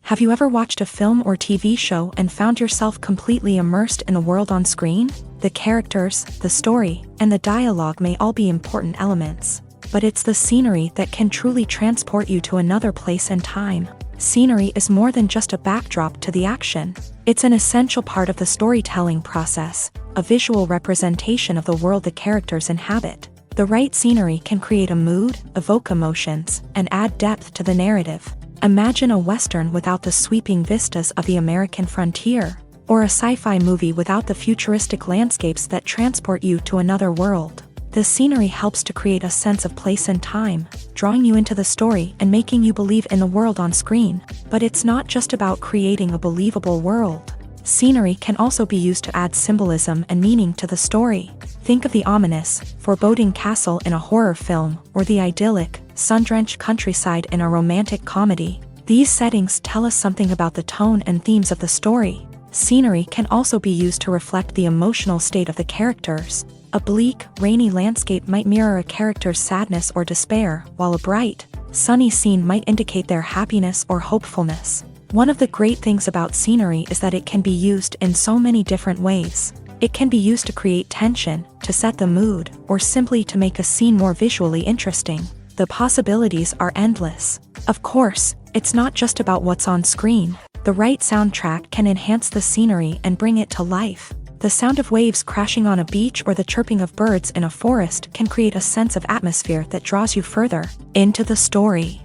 Have you ever watched a film or TV show and found yourself completely immersed in the world on screen? The characters, the story, and the dialogue may all be important elements, but it's the scenery that can truly transport you to another place and time. Scenery is more than just a backdrop to the action. It's an essential part of the storytelling process, a visual representation of the world the characters inhabit. The right scenery can create a mood, evoke emotions, and add depth to the narrative. Imagine a Western without the sweeping vistas of the American frontier, or a sci-fi movie without the futuristic landscapes that transport you to another world. The scenery helps to create a sense of place and time, drawing you into the story and making you believe in the world on screen. But it's not just about creating a believable world. Scenery can also be used to add symbolism and meaning to the story. Think of the ominous, foreboding castle in a horror film, or the idyllic, sun-drenched countryside in a romantic comedy. These settings tell us something about the tone and themes of the story. Scenery can also be used to reflect the emotional state of the characters. A bleak, rainy landscape might mirror a character's sadness or despair, while a bright, sunny scene might indicate their happiness or hopefulness. One of the great things about scenery is that it can be used in so many different ways. It can be used to create tension, to set the mood, or simply to make a scene more visually interesting. The possibilities are endless. Of course, it's not just about what's on screen. The right soundtrack can enhance the scenery and bring it to life. The sound of waves crashing on a beach or the chirping of birds in a forest can create a sense of atmosphere that draws you further into the story.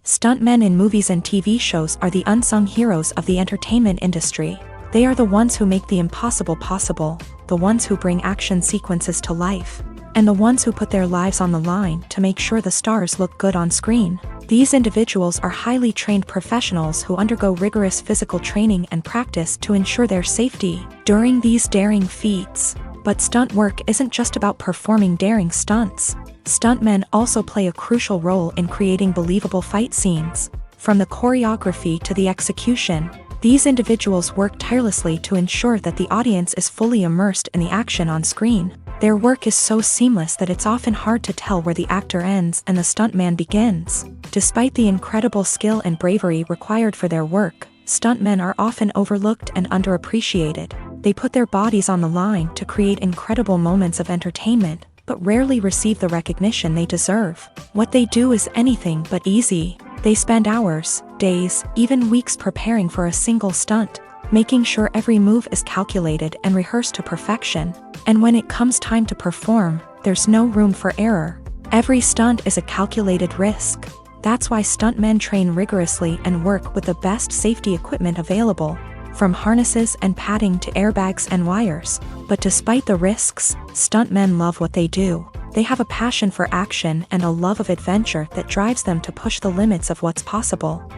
Stuntmen in movies and TV shows are the unsung heroes of the entertainment industry. They are the ones who make the impossible possible, the ones who bring action sequences to life, and the ones who put their lives on the line to make sure the stars look good on screen. These individuals are highly trained professionals who undergo rigorous physical training and practice to ensure their safety during these daring feats. But stunt work isn't just about performing daring stunts. Stuntmen also play a crucial role in creating believable fight scenes. From the choreography to the execution, these individuals work tirelessly to ensure that the audience is fully immersed in the action on screen. Their work is so seamless that it's often hard to tell where the actor ends and the stuntman begins. Despite the incredible skill and bravery required for their work, stuntmen are often overlooked and underappreciated. They put their bodies on the line to create incredible moments of entertainment, but rarely receive the recognition they deserve. What they do is anything but easy. They spend hours, days, even weeks preparing for a single stunt, making sure every move is calculated and rehearsed to perfection. And when it comes time to perform, there's no room for error. Every stunt is a calculated risk. That's why stuntmen train rigorously and work with the best safety equipment available, from harnesses and padding to airbags and wires. But despite the risks, stuntmen love what they do. They have a passion for action and a love of adventure that drives them to push the limits of what's possible.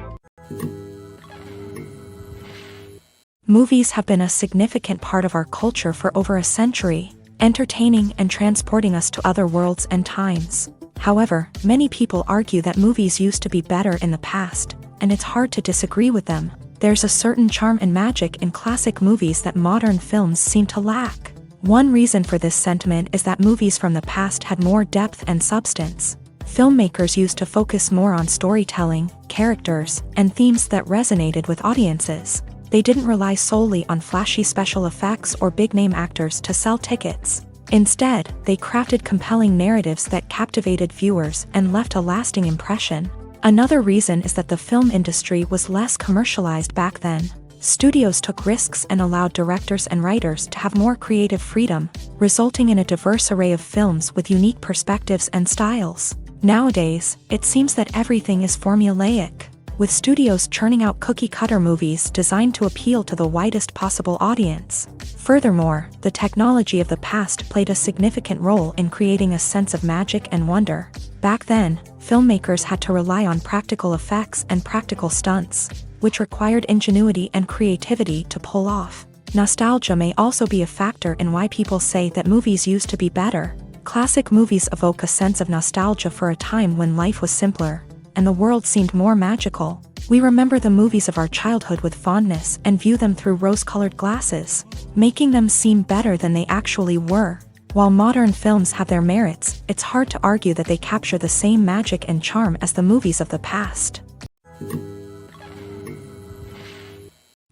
Movies have been a significant part of our culture for over a century, entertaining and transporting us to other worlds and times. However, many people argue that movies used to be better in the past, and it's hard to disagree with them. There's a certain charm and magic in classic movies that modern films seem to lack. One reason for this sentiment is that movies from the past had more depth and substance. Filmmakers used to focus more on storytelling, characters, and themes that resonated with audiences. They didn't rely solely on flashy special effects or big-name actors to sell tickets. Instead, they crafted compelling narratives that captivated viewers and left a lasting impression. Another reason is that the film industry was less commercialized back then. Studios took risks and allowed directors and writers to have more creative freedom, resulting in a diverse array of films with unique perspectives and styles. Nowadays, it seems that everything is formulaic, with studios churning out cookie-cutter movies designed to appeal to the widest possible audience. Furthermore, the technology of the past played a significant role in creating a sense of magic and wonder. Back then, filmmakers had to rely on practical effects and practical stunts, which required ingenuity and creativity to pull off. Nostalgia may also be a factor in why people say that movies used to be better. Classic movies evoke a sense of nostalgia for a time when life was simpler, and the world seemed more magical. We remember the movies of our childhood with fondness and view them through rose-colored glasses, making them seem better than they actually were. While modern films have their merits, it's hard to argue that they capture the same magic and charm as the movies of the past.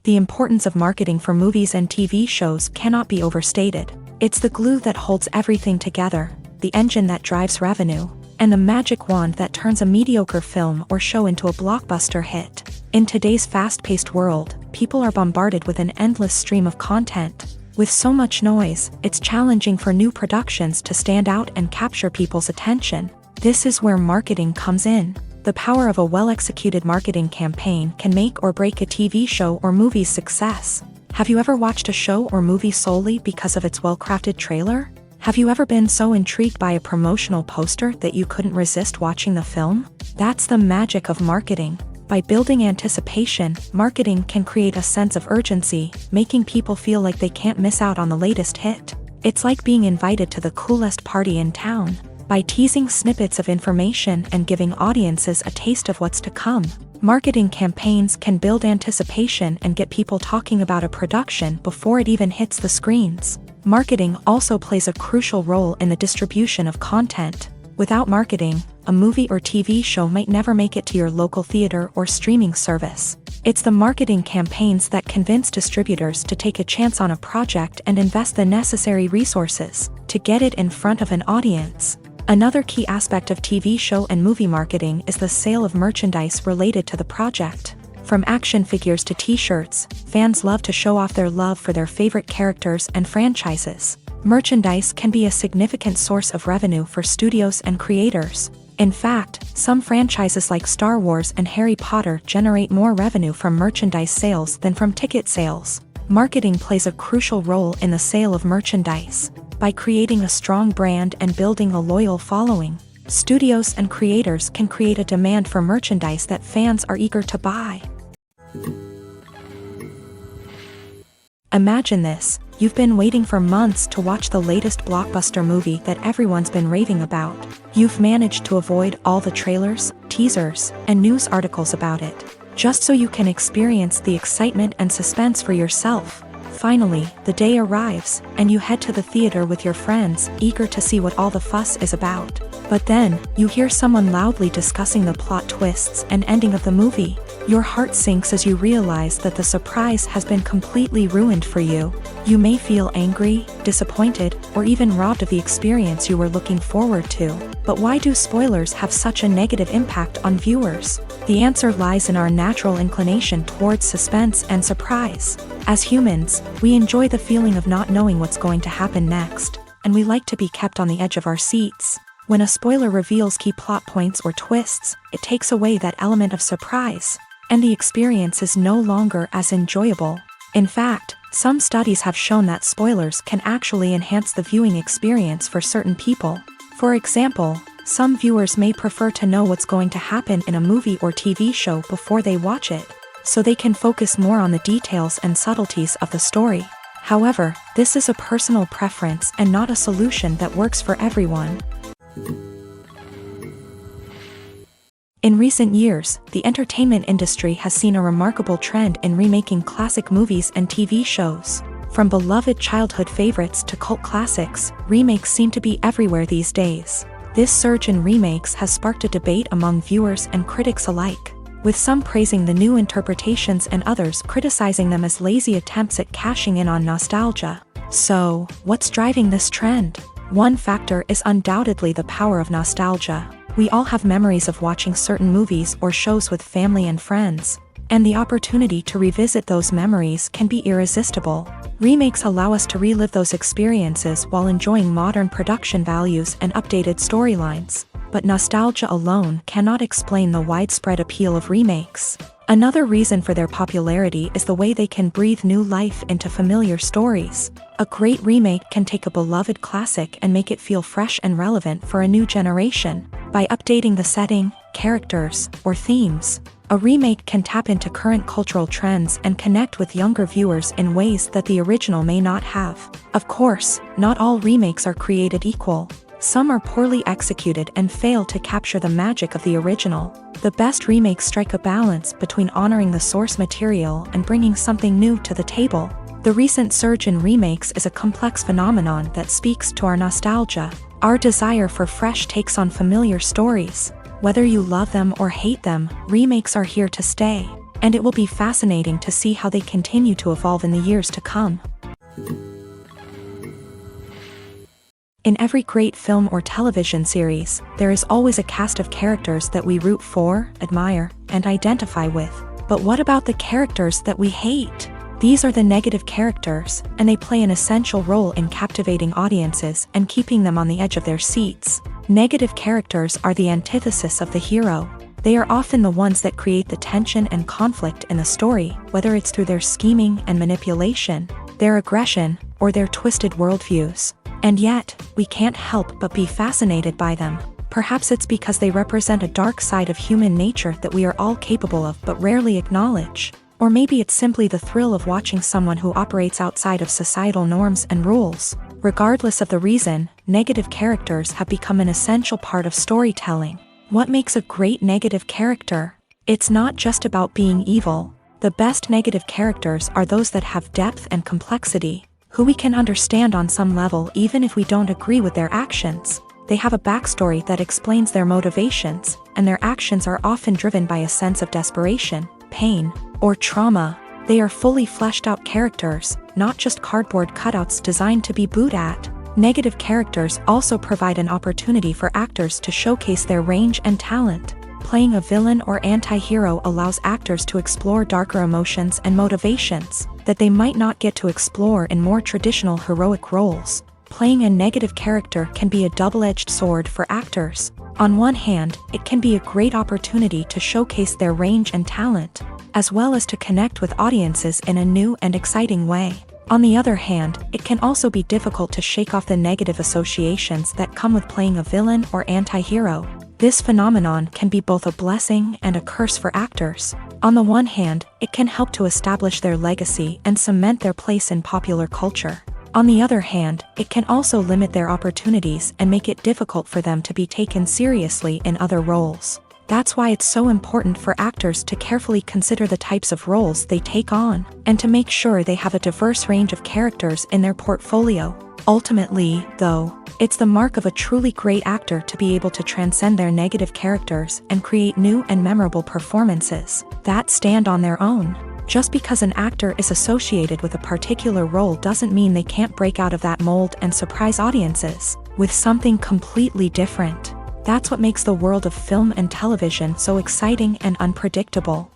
The importance of marketing for movies and TV shows cannot be overstated. It's the glue that holds everything together, the engine that drives revenue, and the magic wand that turns a mediocre film or show into a blockbuster hit. In today's fast-paced world, people are bombarded with an endless stream of content. With so much noise, it's challenging for new productions to stand out and capture people's attention. This is where marketing comes in. The power of a well-executed marketing campaign can make or break a TV show or movie's success. Have you ever watched a show or movie solely because of its well-crafted trailer? Have you ever been so intrigued by a promotional poster that you couldn't resist watching the film? That's the magic of marketing. By building anticipation, marketing can create a sense of urgency, making people feel like they can't miss out on the latest hit. It's like being invited to the coolest party in town. By teasing snippets of information and giving audiences a taste of what's to come, marketing campaigns can build anticipation and get people talking about a production before it even hits the screens. Marketing also plays a crucial role in the distribution of content. Without marketing, a movie or TV show might never make it to your local theater or streaming service. It's the marketing campaigns that convince distributors to take a chance on a project and invest the necessary resources to get it in front of an audience. Another key aspect of TV show and movie marketing is the sale of merchandise related to the project. From action figures to t-shirts, fans love to show off their love for their favorite characters and franchises. Merchandise can be a significant source of revenue for studios and creators. In fact, some franchises like Star Wars and Harry Potter generate more revenue from merchandise sales than from ticket sales. Marketing plays a crucial role in the sale of merchandise. By creating a strong brand and building a loyal following, studios and creators can create a demand for merchandise that fans are eager to buy. Imagine this. You've been waiting for months to watch the latest blockbuster movie that everyone's been raving about. You've managed to avoid all the trailers, teasers, and news articles about it, just so you can experience the excitement and suspense for yourself. Finally, the day arrives, and you head to the theater with your friends, eager to see what all the fuss is about. But then, you hear someone loudly discussing the plot twists and ending of the movie. Your heart sinks as you realize that the surprise has been completely ruined for you. You may feel angry, disappointed, or even robbed of the experience you were looking forward to. But why do spoilers have such a negative impact on viewers? The answer lies in our natural inclination towards suspense and surprise. As humans, we enjoy the feeling of not knowing what's going to happen next, and we like to be kept on the edge of our seats. When a spoiler reveals key plot points or twists, it takes away that element of surprise, and the experience is no longer as enjoyable. In fact, some studies have shown that spoilers can actually enhance the viewing experience for certain people. For example, some viewers may prefer to know what's going to happen in a movie or TV show before they watch it, so they can focus more on the details and subtleties of the story. However, this is a personal preference and not a solution that works for everyone. In recent years, the entertainment industry has seen a remarkable trend in remaking classic movies and TV shows. From beloved childhood favorites to cult classics, remakes seem to be everywhere these days. This surge in remakes has sparked a debate among viewers and critics alike, with some praising the new interpretations and others criticizing them as lazy attempts at cashing in on nostalgia. So, what's driving this trend? One factor is undoubtedly the power of nostalgia. We all have memories of watching certain movies or shows with family and friends, and the opportunity to revisit those memories can be irresistible. Remakes allow us to relive those experiences while enjoying modern production values and updated storylines. But nostalgia alone cannot explain the widespread appeal of remakes. Another reason for their popularity is the way they can breathe new life into familiar stories. A great remake can take a beloved classic and make it feel fresh and relevant for a new generation. By updating the setting, characters, or themes, a remake can tap into current cultural trends and connect with younger viewers in ways that the original may not have. Of course, not all remakes are created equal. Some are poorly executed and fail to capture the magic of the original. The best remakes strike a balance between honoring the source material and bringing something new to the table. The recent surge in remakes is a complex phenomenon that speaks to our nostalgia, our desire for fresh takes on familiar stories. Whether you love them or hate them, remakes are here to stay, and it will be fascinating to see how they continue to evolve in the years to come. In every great film or television series, there is always a cast of characters that we root for, admire, and identify with. But what about the characters that we hate? These are the negative characters, and they play an essential role in captivating audiences and keeping them on the edge of their seats. Negative characters are the antithesis of the hero. They are often the ones that create the tension and conflict in the story, whether it's through their scheming and manipulation, their aggression, or their twisted worldviews. And yet, we can't help but be fascinated by them. Perhaps it's because they represent a dark side of human nature that we are all capable of but rarely acknowledge. Or maybe it's simply the thrill of watching someone who operates outside of societal norms and rules. Regardless of the reason, negative characters have become an essential part of storytelling. What makes a great negative character? It's not just about being evil. The best negative characters are those that have depth and complexity, who we can understand on some level even if we don't agree with their actions. They have a backstory that explains their motivations, and their actions are often driven by a sense of desperation, pain, or trauma. They are fully fleshed out characters, not just cardboard cutouts designed to be booed at. Negative characters also provide an opportunity for actors to showcase their range and talent. Playing a villain or anti-hero allows actors to explore darker emotions and motivations that they might not get to explore in more traditional heroic roles. Playing a negative character can be a double-edged sword for actors. On one hand, it can be a great opportunity to showcase their range and talent, as well as to connect with audiences in a new and exciting way. On the other hand, it can also be difficult to shake off the negative associations that come with playing a villain or anti-hero. This phenomenon can be both a blessing and a curse for actors. On the one hand, it can help to establish their legacy and cement their place in popular culture. On the other hand, it can also limit their opportunities and make it difficult for them to be taken seriously in other roles. That's why it's so important for actors to carefully consider the types of roles they take on, and to make sure they have a diverse range of characters in their portfolio. Ultimately, though, it's the mark of a truly great actor to be able to transcend their negative characters and create new and memorable performances that stand on their own. Just because an actor is associated with a particular role doesn't mean they can't break out of that mold and surprise audiences with something completely different. That's what makes the world of film and television so exciting and unpredictable.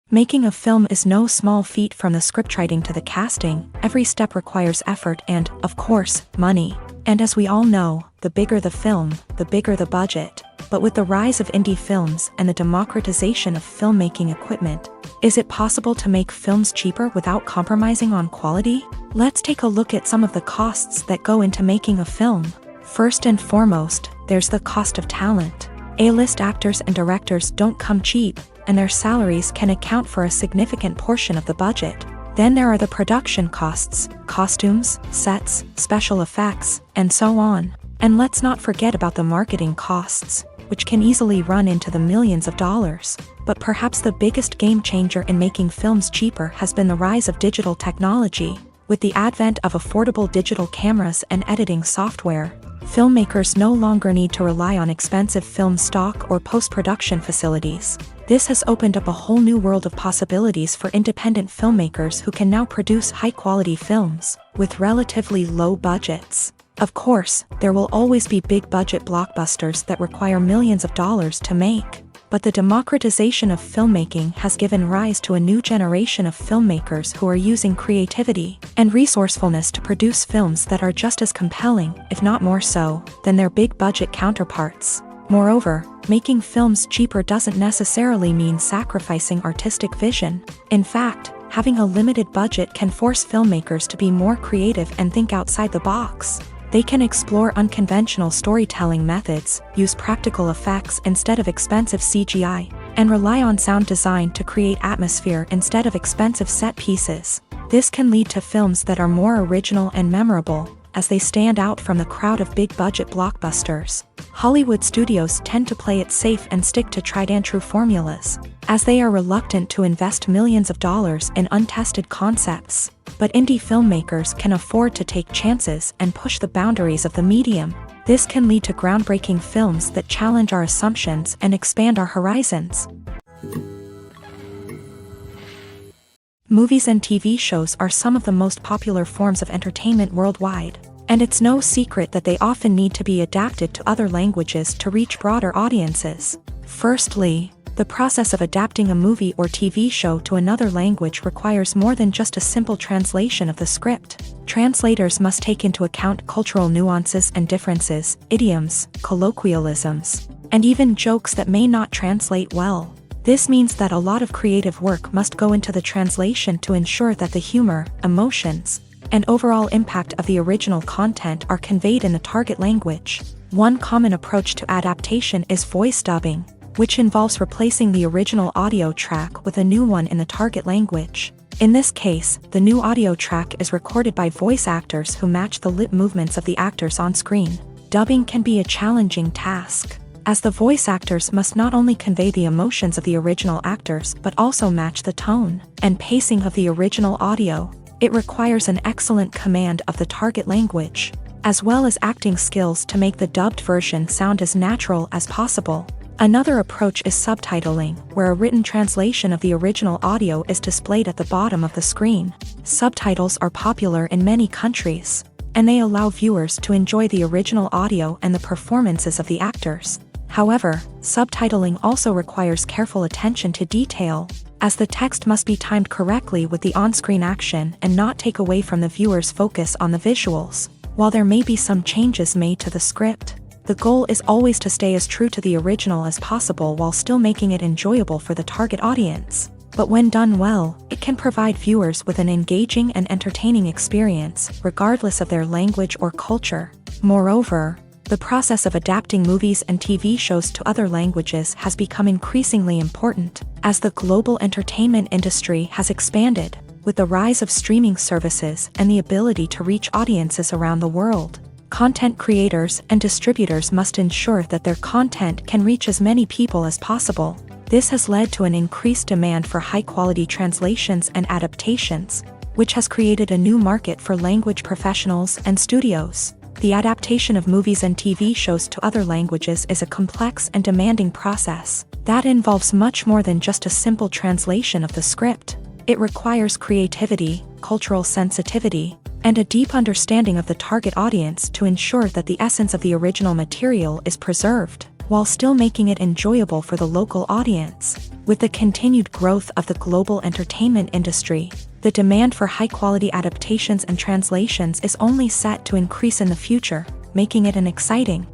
Making a film is no small feat, from the scriptwriting to the casting. Every step requires effort and, of course, money. And as we all know, the bigger the film, the bigger the budget. But with the rise of indie films and the democratization of filmmaking equipment, is it possible to make films cheaper without compromising on quality? Let's take a look at some of the costs that go into making a film. First and foremost, there's the cost of talent. A-list actors and directors don't come cheap, and their salaries can account for a significant portion of the budget. Then there are the production costs, costumes, sets, special effects, and so on. And let's not forget about the marketing costs, which can easily run into the millions of dollars. But perhaps the biggest game changer in making films cheaper has been the rise of digital technology. With the advent of affordable digital cameras and editing software, filmmakers no longer need to rely on expensive film stock or post-production facilities. This has opened up a whole new world of possibilities for independent filmmakers who can now produce high-quality films with relatively low budgets. Of course, there will always be big-budget blockbusters that require millions of dollars to make. But the democratization of filmmaking has given rise to a new generation of filmmakers who are using creativity and resourcefulness to produce films that are just as compelling, if not more so, than their big-budget counterparts. Moreover, making films cheaper doesn't necessarily mean sacrificing artistic vision. In fact, having a limited budget can force filmmakers to be more creative and think outside the box. They can explore unconventional storytelling methods, use practical effects instead of expensive CGI, and rely on sound design to create atmosphere instead of expensive set pieces. This can lead to films that are more original and memorable, as they stand out from the crowd of big-budget blockbusters. Hollywood studios tend to play it safe and stick to tried-and-true formulas, as they are reluctant to invest millions of dollars in untested concepts. But indie filmmakers can afford to take chances and push the boundaries of the medium. This can lead to groundbreaking films that challenge our assumptions and expand our horizons. Movies and TV shows are some of the most popular forms of entertainment worldwide, and it's no secret that they often need to be adapted to other languages to reach broader audiences. Firstly, the process of adapting a movie or TV show to another language requires more than just a simple translation of the script. Translators must take into account cultural nuances and differences, idioms, colloquialisms, and even jokes that may not translate well. This means that a lot of creative work must go into the translation to ensure that the humor, emotions, and overall impact of the original content are conveyed in the target language. One common approach to adaptation is voice dubbing, which involves replacing the original audio track with a new one in the target language. In this case, the new audio track is recorded by voice actors who match the lip movements of the actors on screen. Dubbing can be a challenging task, as the voice actors must not only convey the emotions of the original actors but also match the tone and pacing of the original audio. It requires an excellent command of the target language, as well as acting skills to make the dubbed version sound as natural as possible. Another approach is subtitling, where a written translation of the original audio is displayed at the bottom of the screen. Subtitles are popular in many countries, and they allow viewers to enjoy the original audio and the performances of the actors. However, subtitling also requires careful attention to detail, as the text must be timed correctly with the on-screen action and not take away from the viewer's focus on the visuals. While there may be some changes made to the script, the goal is always to stay as true to the original as possible while still making it enjoyable for the target audience. But when done well, it can provide viewers with an engaging and entertaining experience, regardless of their language or culture. Moreover, the process of adapting movies and TV shows to other languages has become increasingly important, as the global entertainment industry has expanded, with the rise of streaming services and the ability to reach audiences around the world. Content creators and distributors must ensure that their content can reach as many people as possible. This has led to an increased demand for high-quality translations and adaptations, which has created a new market for language professionals and studios. The adaptation of movies and TV shows to other languages is a complex and demanding process that involves much more than just a simple translation of the script. It requires creativity, cultural sensitivity, and a deep understanding of the target audience to ensure that the essence of the original material is preserved, while still making it enjoyable for the local audience. With the continued growth of the global entertainment industry, the demand for high-quality adaptations and translations is only set to increase in the future, making it an exciting.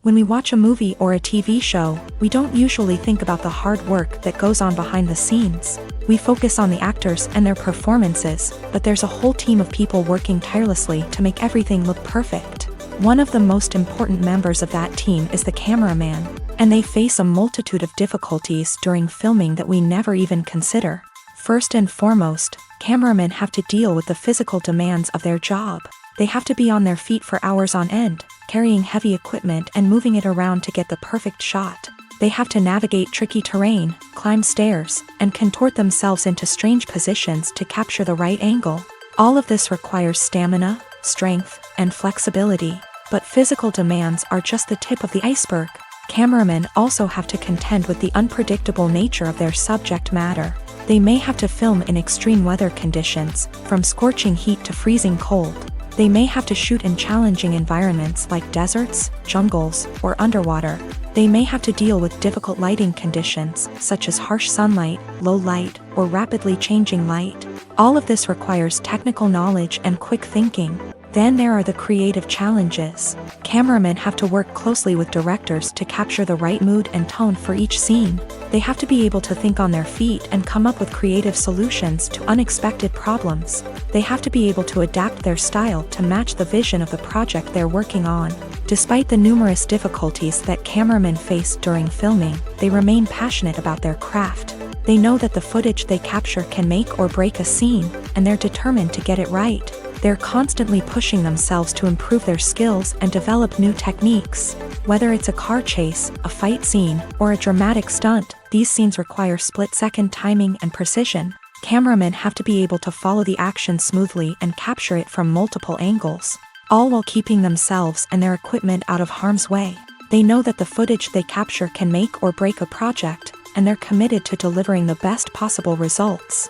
When we watch a movie or a TV show, we don't usually think about the hard work that goes on behind the scenes. We focus on the actors and their performances, but there's a whole team of people working tirelessly to make everything look perfect. One of the most important members of that team is the cameraman, and they face a multitude of difficulties during filming that we never even consider. First and foremost, cameramen have to deal with the physical demands of their job. They have to be on their feet for hours on end, carrying heavy equipment and moving it around to get the perfect shot. They have to navigate tricky terrain, climb stairs, and contort themselves into strange positions to capture the right angle. All of this requires stamina, strength, and flexibility. But physical demands are just the tip of the iceberg. Cameramen also have to contend with the unpredictable nature of their subject matter. They may have to film in extreme weather conditions, from scorching heat to freezing cold. They may have to shoot in challenging environments like deserts, jungles, or underwater. They may have to deal with difficult lighting conditions, such as harsh sunlight, low light, or rapidly changing light. All of this requires technical knowledge and quick thinking. Then there are the creative challenges. Cameramen have to work closely with directors to capture the right mood and tone for each scene. They have to be able to think on their feet and come up with creative solutions to unexpected problems. They have to be able to adapt their style to match the vision of the project they're working on. Despite the numerous difficulties that cameramen face during filming, they remain passionate about their craft. They know that the footage they capture can make or break a scene, and they're determined to get it right. They're constantly pushing themselves to improve their skills and develop new techniques. Whether it's a car chase, a fight scene, or a dramatic stunt, these scenes require split-second timing and precision. Cameramen have to be able to follow the action smoothly and capture it from multiple angles, all while keeping themselves and their equipment out of harm's way. They know that the footage they capture can make or break a project, and they're committed to delivering the best possible results.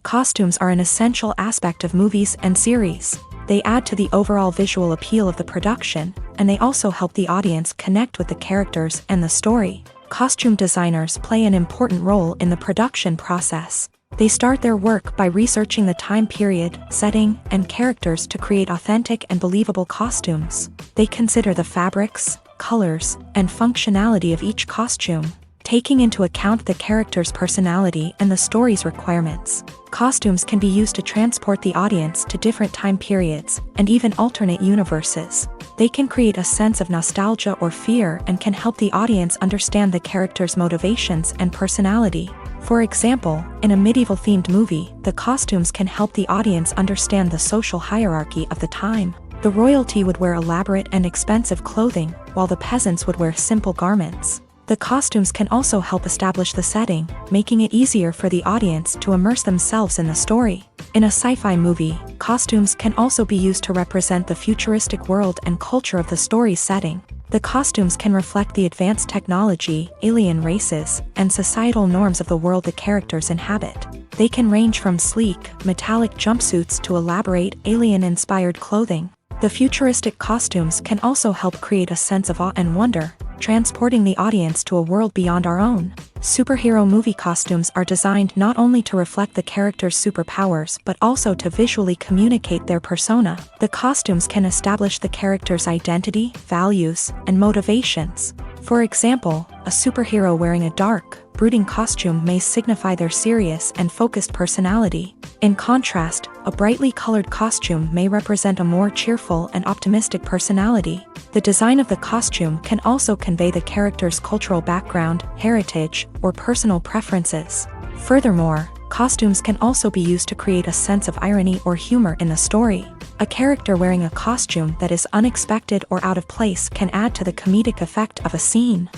Costumes are an essential aspect of movies and series. They add to the overall visual appeal of the production, and they also help the audience connect with the characters and the story. Costume designers play an important role in the production process. They start their work by researching the time period, setting, and characters to create authentic and believable costumes. They consider the fabrics, colors, and functionality of each costume, taking into account the character's personality and the story's requirements. Costumes can be used to transport the audience to different time periods and even alternate universes. They can create a sense of nostalgia or fear and can help the audience understand the character's motivations and personality. For example, in a medieval-themed movie, the costumes can help the audience understand the social hierarchy of the time. The royalty would wear elaborate and expensive clothing, while the peasants would wear simple garments. The costumes can also help establish the setting, making it easier for the audience to immerse themselves in the story. In a sci-fi movie, costumes can also be used to represent the futuristic world and culture of the story's setting. The costumes can reflect the advanced technology, alien races, and societal norms of the world the characters inhabit. They can range from sleek, metallic jumpsuits to elaborate, alien-inspired clothing. The futuristic costumes can also help create a sense of awe and wonder, transporting the audience to a world beyond our own. Superhero movie costumes are designed not only to reflect the character's superpowers but also to visually communicate their persona. The costumes can establish the character's identity, values, and motivations. For example, a superhero wearing a dark, brooding costume may signify their serious and focused personality. In contrast, a brightly colored costume may represent a more cheerful and optimistic personality. The design of the costume can also convey the character's cultural background, heritage, or personal preferences. Furthermore, Costumes can also be used to create a sense of irony or humor in the story. A character wearing a costume that is unexpected or out of place can add to the comedic effect of a scene.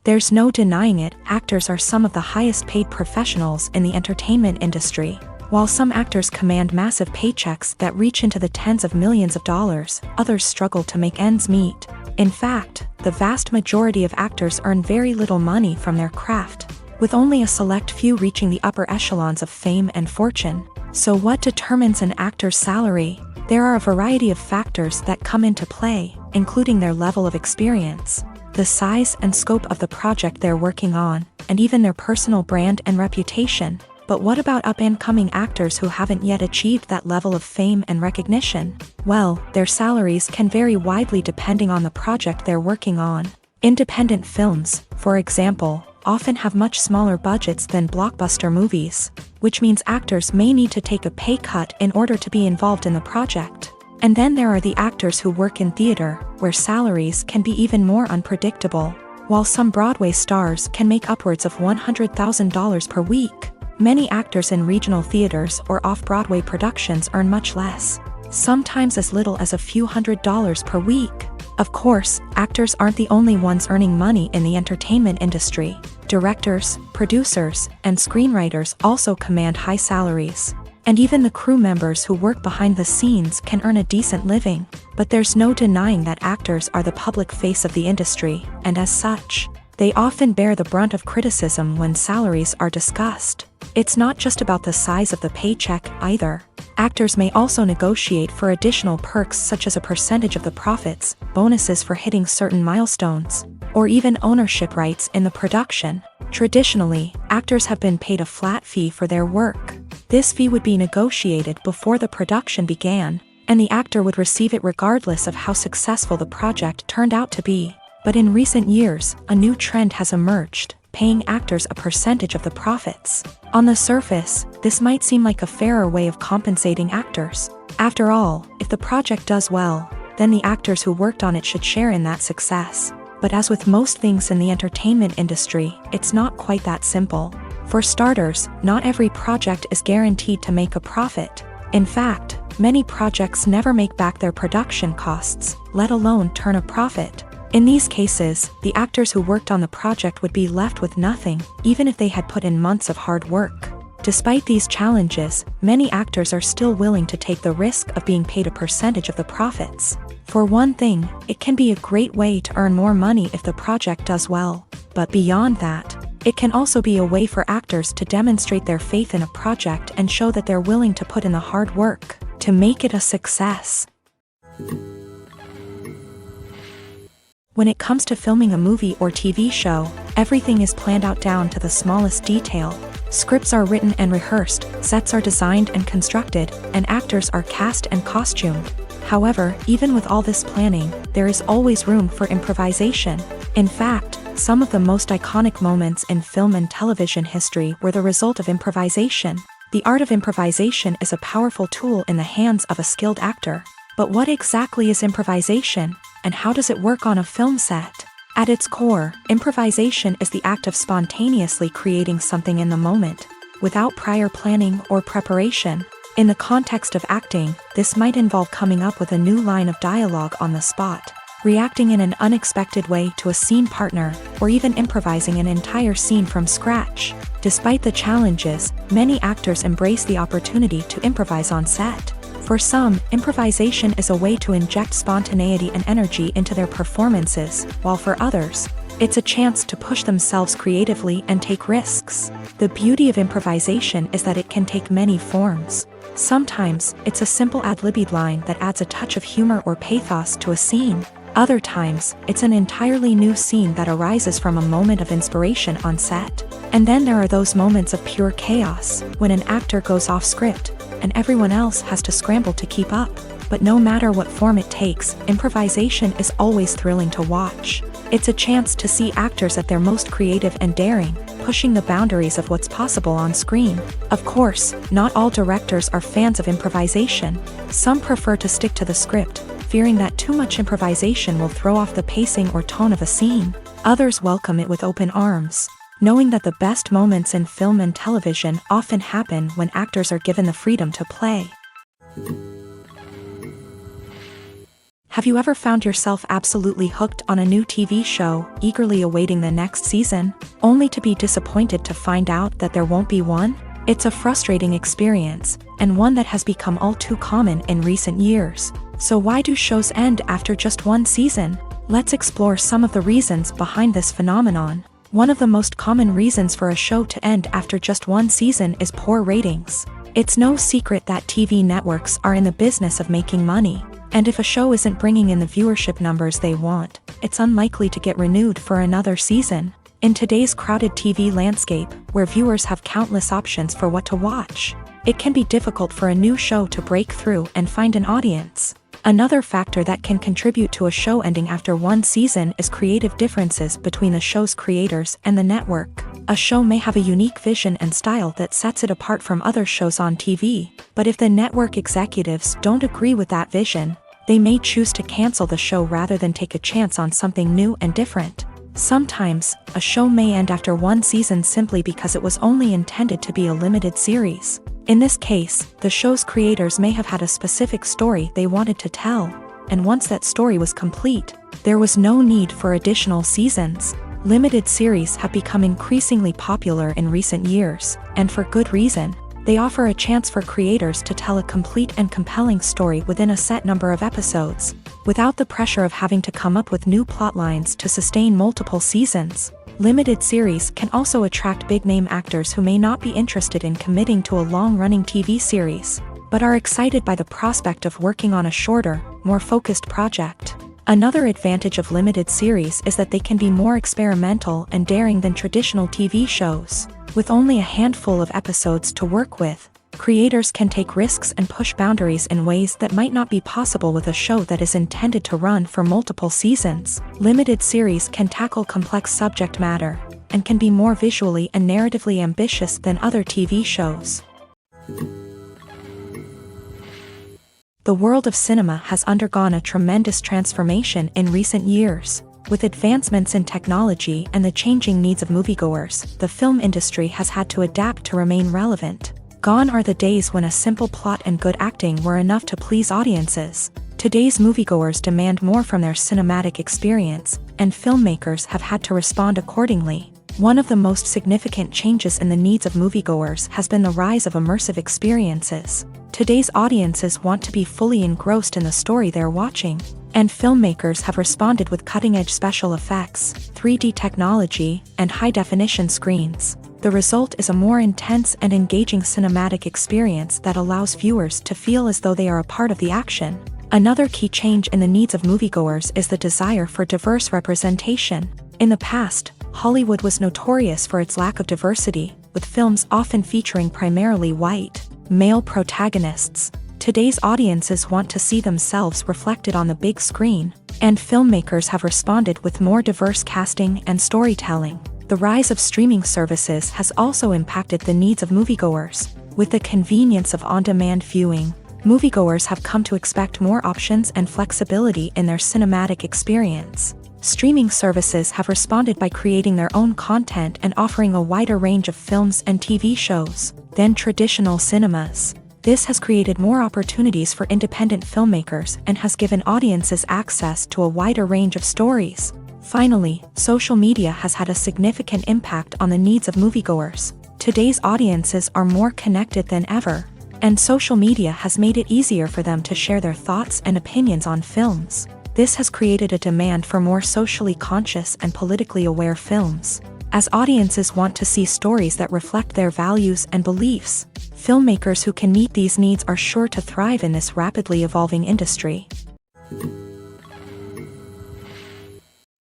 There's no denying it, actors are some of the highest paid professionals in the entertainment industry. While some actors command massive paychecks that reach into the tens of millions of dollars, others struggle to make ends meet. In fact, the vast majority of actors earn very little money from their craft, with only a select few reaching the upper echelons of fame and fortune. So what determines an actor's salary? There are a variety of factors that come into play, including their level of experience, the size and scope of the project they're working on, and even their personal brand and reputation. But what about up-and-coming actors who haven't yet achieved that level of fame and recognition? Well, their salaries can vary widely depending on the project they're working on. Independent films, for example, often have much smaller budgets than blockbuster movies, which means actors may need to take a pay cut in order to be involved in the project. And then there are the actors who work in theater, where salaries can be even more unpredictable. While some Broadway stars can make upwards of $100,000 per week, many actors in regional theaters or off-Broadway productions earn much less, sometimes as little as a few $100s per week. Of course, actors aren't the only ones earning money in the entertainment industry. Directors, producers, and screenwriters also command high salaries. And even the crew members who work behind the scenes can earn a decent living. But there's no denying that actors are the public face of the industry, and as such, they often bear the brunt of criticism when salaries are discussed. It's not just about the size of the paycheck either. Actors may also negotiate for additional perks such as a percentage of the profits, bonuses for hitting certain milestones, or even ownership rights in the production. Traditionally, actors have been paid a flat fee for their work. This fee would be negotiated before the production began, and the actor would receive it regardless of how successful the project turned out to be. But in recent years, a new trend has emerged, paying actors a percentage of the profits. On the surface, this might seem like a fairer way of compensating actors. After all, if the project does well, then the actors who worked on it should share in that success. But as with most things in the entertainment industry, it's not quite that simple. For starters, not every project is guaranteed to make a profit. In fact, many projects never make back their production costs, let alone turn a profit. In these cases, the actors who worked on the project would be left with nothing, even if they had put in months of hard work. Despite these challenges, many actors are still willing to take the risk of being paid a percentage of the profits. For one thing, it can be a great way to earn more money if the project does well. But beyond that, it can also be a way for actors to demonstrate their faith in a project and show that they're willing to put in the hard work to make it a success. When it comes to filming a movie or TV show, everything is planned out down to the smallest detail. Scripts are written and rehearsed, sets are designed and constructed, and actors are cast and costumed. However, even with all this planning, there is always room for improvisation. In fact, some of the most iconic moments in film and television history were the result of improvisation. The art of improvisation is a powerful tool in the hands of a skilled actor. But what exactly is improvisation, and how does it work on a film set? At its core, improvisation is the act of spontaneously creating something in the moment, without prior planning or preparation. In the context of acting, this might involve coming up with a new line of dialogue on the spot, reacting in an unexpected way to a scene partner, or even improvising an entire scene from scratch. Despite the challenges, many actors embrace the opportunity to improvise on set. For some, improvisation is a way to inject spontaneity and energy into their performances, while for others, it's a chance to push themselves creatively and take risks. The beauty of improvisation is that it can take many forms. Sometimes, it's a simple ad-libbed line that adds a touch of humor or pathos to a scene. Other times, it's an entirely new scene that arises from a moment of inspiration on set. And then there are those moments of pure chaos, when an actor goes off script, and everyone else has to scramble to keep up. But no matter what form it takes, improvisation is always thrilling to watch. It's a chance to see actors at their most creative and daring, pushing the boundaries of what's possible on screen. Of course, not all directors are fans of improvisation. Some prefer to stick to the script, fearing that too much improvisation will throw off the pacing or tone of a scene. Others welcome it with open arms. knowing that the best moments in film and television often happen when actors are given the freedom to play. Have you ever found yourself absolutely hooked on a new TV show, eagerly awaiting the next season, only to be disappointed to find out that there won't be one? It's a frustrating experience, and one that has become all too common in recent years. So why do shows end after just one season? Let's explore some of the reasons behind this phenomenon. One of the most common reasons for a show to end after just one season is poor ratings. It's no secret that TV networks are in the business of making money. And if a show isn't bringing in the viewership numbers they want, it's unlikely to get renewed for another season. In today's crowded TV landscape, where viewers have countless options for what to watch, it can be difficult for a new show to break through and find an audience. Another factor that can contribute to a show ending after one season is creative differences between the show's creators and the network. A show may have a unique vision and style that sets it apart from other shows on TV, but if the network executives don't agree with that vision, they may choose to cancel the show rather than take a chance on something new and different. Sometimes, a show may end after one season simply because it was only intended to be a limited series. In this case, the show's creators may have had a specific story they wanted to tell, and once that story was complete, there was no need for additional seasons. Limited series have become increasingly popular in recent years, and for good reason. They offer a chance for creators to tell a complete and compelling story within a set number of episodes, without the pressure of having to come up with new plotlines to sustain multiple seasons. Limited series can also attract big-name actors who may not be interested in committing to a long-running TV series, but are excited by the prospect of working on a shorter, more focused project. Another advantage of limited series is that they can be more experimental and daring than traditional TV shows. With only a handful of episodes to work with, creators can take risks and push boundaries in ways that might not be possible with a show that is intended to run for multiple seasons. Limited series can tackle complex subject matter, and can be more visually and narratively ambitious than other TV shows. The world of cinema has undergone a tremendous transformation in recent years. With advancements in technology and the changing needs of moviegoers, the film industry has had to adapt to remain relevant. Gone are the days when a simple plot and good acting were enough to please audiences. Today's moviegoers demand more from their cinematic experience, and filmmakers have had to respond accordingly. One of the most significant changes in the needs of moviegoers has been the rise of immersive experiences. Today's audiences want to be fully engrossed in the story they're watching, and filmmakers have responded with cutting-edge special effects, 3D technology, and high-definition screens. The result is a more intense and engaging cinematic experience that allows viewers to feel as though they are a part of the action. Another key change in the needs of moviegoers is the desire for diverse representation. In the past, Hollywood was notorious for its lack of diversity, with films often featuring primarily white, male protagonists. Today's audiences want to see themselves reflected on the big screen, and filmmakers have responded with more diverse casting and storytelling. The rise of streaming services has also impacted the needs of moviegoers. With the convenience of on-demand viewing, moviegoers have come to expect more options and flexibility in their cinematic experience. Streaming services have responded by creating their own content and offering a wider range of films and TV shows than traditional cinemas. This has created more opportunities for independent filmmakers and has given audiences access to a wider range of stories. Finally, social media has had a significant impact on the needs of moviegoers. Today's audiences are more connected than ever, and social media has made it easier for them to share their thoughts and opinions on films. This has created a demand for more socially conscious and politically aware films. As audiences want to see stories that reflect their values and beliefs, filmmakers who can meet these needs are sure to thrive in this rapidly evolving industry.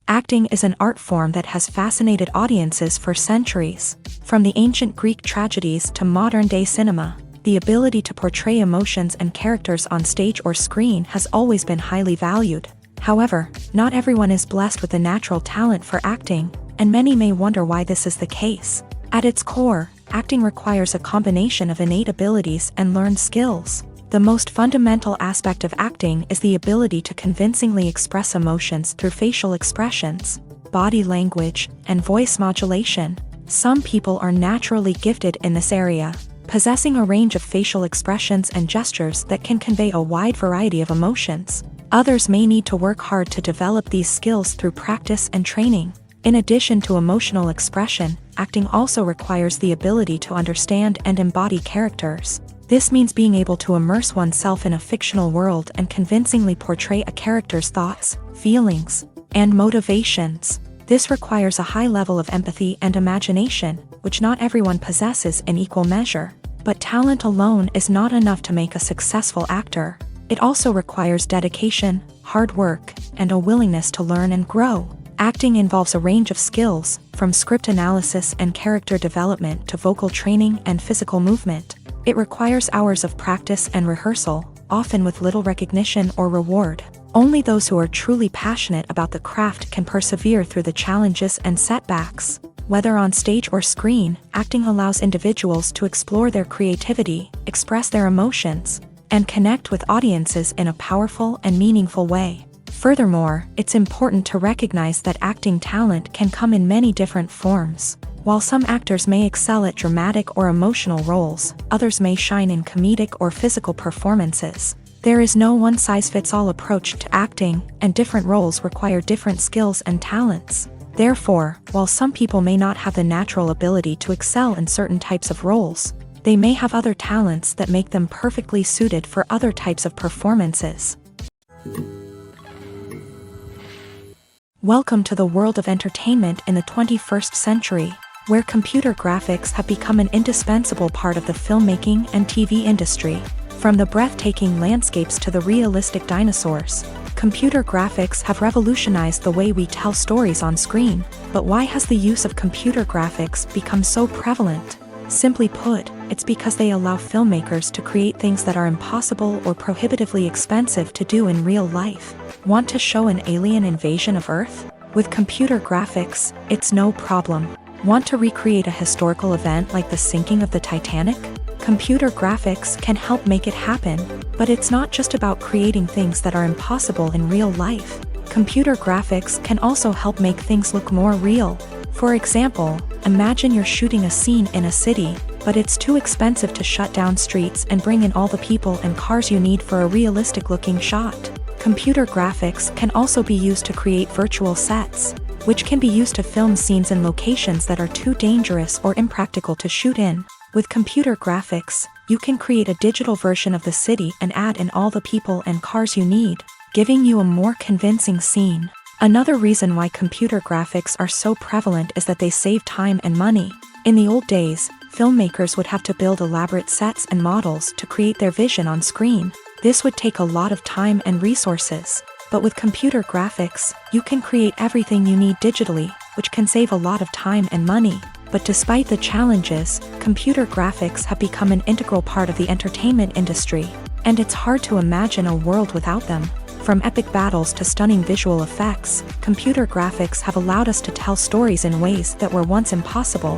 Acting is an art form that has fascinated audiences for centuries. From the ancient Greek tragedies to modern-day cinema, the ability to portray emotions and characters on stage or screen has always been highly valued. However, not everyone is blessed with a natural talent for acting, and many may wonder why this is the case. At its core, acting requires a combination of innate abilities and learned skills. The most fundamental aspect of acting is the ability to convincingly express emotions through facial expressions, body language, and voice modulation. Some people are naturally gifted in this area, possessing a range of facial expressions and gestures that can convey a wide variety of emotions. Others may need to work hard to develop these skills through practice and training. In addition to emotional expression, acting also requires the ability to understand and embody characters. This means being able to immerse oneself in a fictional world and convincingly portray a character's thoughts, feelings, and motivations. This requires a high level of empathy and imagination, which not everyone possesses in equal measure. But talent alone is not enough to make a successful actor. It also requires dedication, hard work, and a willingness to learn and grow. Acting involves a range of skills, from script analysis and character development to vocal training and physical movement. It requires hours of practice and rehearsal, often with little recognition or reward. Only those who are truly passionate about the craft can persevere through the challenges and setbacks. Whether on stage or screen, acting allows individuals to explore their creativity, express their emotions, and connect with audiences in a powerful and meaningful way. Furthermore, it's important to recognize that acting talent can come in many different forms. While some actors may excel at dramatic or emotional roles, others may shine in comedic or physical performances. There is no one-size-fits-all approach to acting, and different roles require different skills and talents. Therefore, while some people may not have the natural ability to excel in certain types of roles, they may have other talents that make them perfectly suited for other types of performances. Welcome to the world of entertainment in the 21st century, where computer graphics have become an indispensable part of the filmmaking and TV industry. From the breathtaking landscapes to the realistic dinosaurs, computer graphics have revolutionized the way we tell stories on screen. But why has the use of computer graphics become so prevalent? Simply put, it's because they allow filmmakers to create things that are impossible or prohibitively expensive to do in real life. Want to show an alien invasion of Earth? With computer graphics, it's no problem. Want to recreate a historical event like the sinking of the Titanic? Computer graphics can help make it happen. But it's not just about creating things that are impossible in real life. Computer graphics can also help make things look more real. For example, imagine you're shooting a scene in a city, but it's too expensive to shut down streets and bring in all the people and cars you need for a realistic-looking shot. Computer graphics can also be used to create virtual sets, which can be used to film scenes in locations that are too dangerous or impractical to shoot in. With computer graphics, you can create a digital version of the city and add in all the people and cars you need, giving you a more convincing scene. Another reason why computer graphics are so prevalent is that they save time and money. In the old days, filmmakers would have to build elaborate sets and models to create their vision on screen. This would take a lot of time and resources. But with computer graphics, you can create everything you need digitally, which can save a lot of time and money. But despite the challenges, computer graphics have become an integral part of the entertainment industry, and it's hard to imagine a world without them. From epic battles to stunning visual effects, computer graphics have allowed us to tell stories in ways that were once impossible.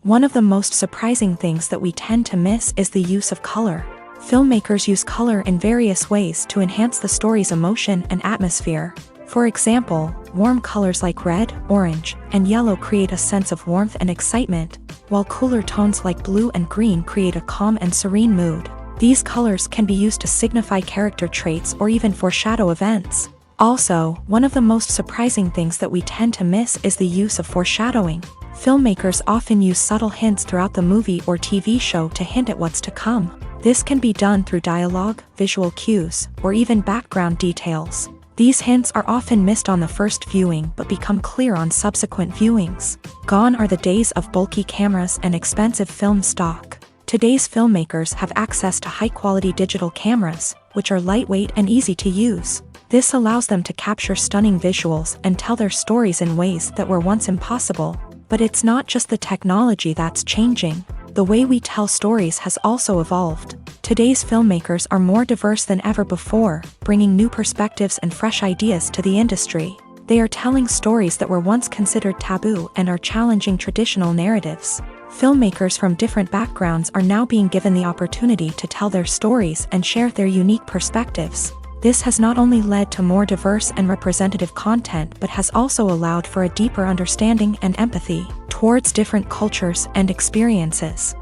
One of the most surprising things that we tend to miss is the use of color. Filmmakers use color in various ways to enhance the story's emotion and atmosphere. For example, warm colors like red, orange, and yellow create a sense of warmth and excitement, while cooler tones like blue and green create a calm and serene mood. These colors can be used to signify character traits or even foreshadow events. Also, one of the most surprising things that we tend to miss is the use of foreshadowing. Filmmakers often use subtle hints throughout the movie or TV show to hint at what's to come. This can be done through dialogue, visual cues, or even background details. These hints are often missed on the first viewing but become clear on subsequent viewings. Gone are the days of bulky cameras and expensive film stock. Today's filmmakers have access to high-quality digital cameras, which are lightweight and easy to use. This allows them to capture stunning visuals and tell their stories in ways that were once impossible. But it's not just the technology that's changing. The way we tell stories has also evolved. Today's filmmakers are more diverse than ever before, bringing new perspectives and fresh ideas to the industry. They are telling stories that were once considered taboo and are challenging traditional narratives. Filmmakers from different backgrounds are now being given the opportunity to tell their stories and share their unique perspectives. This has not only led to more diverse and representative content but has also allowed for a deeper understanding and empathy towards different cultures and experiences.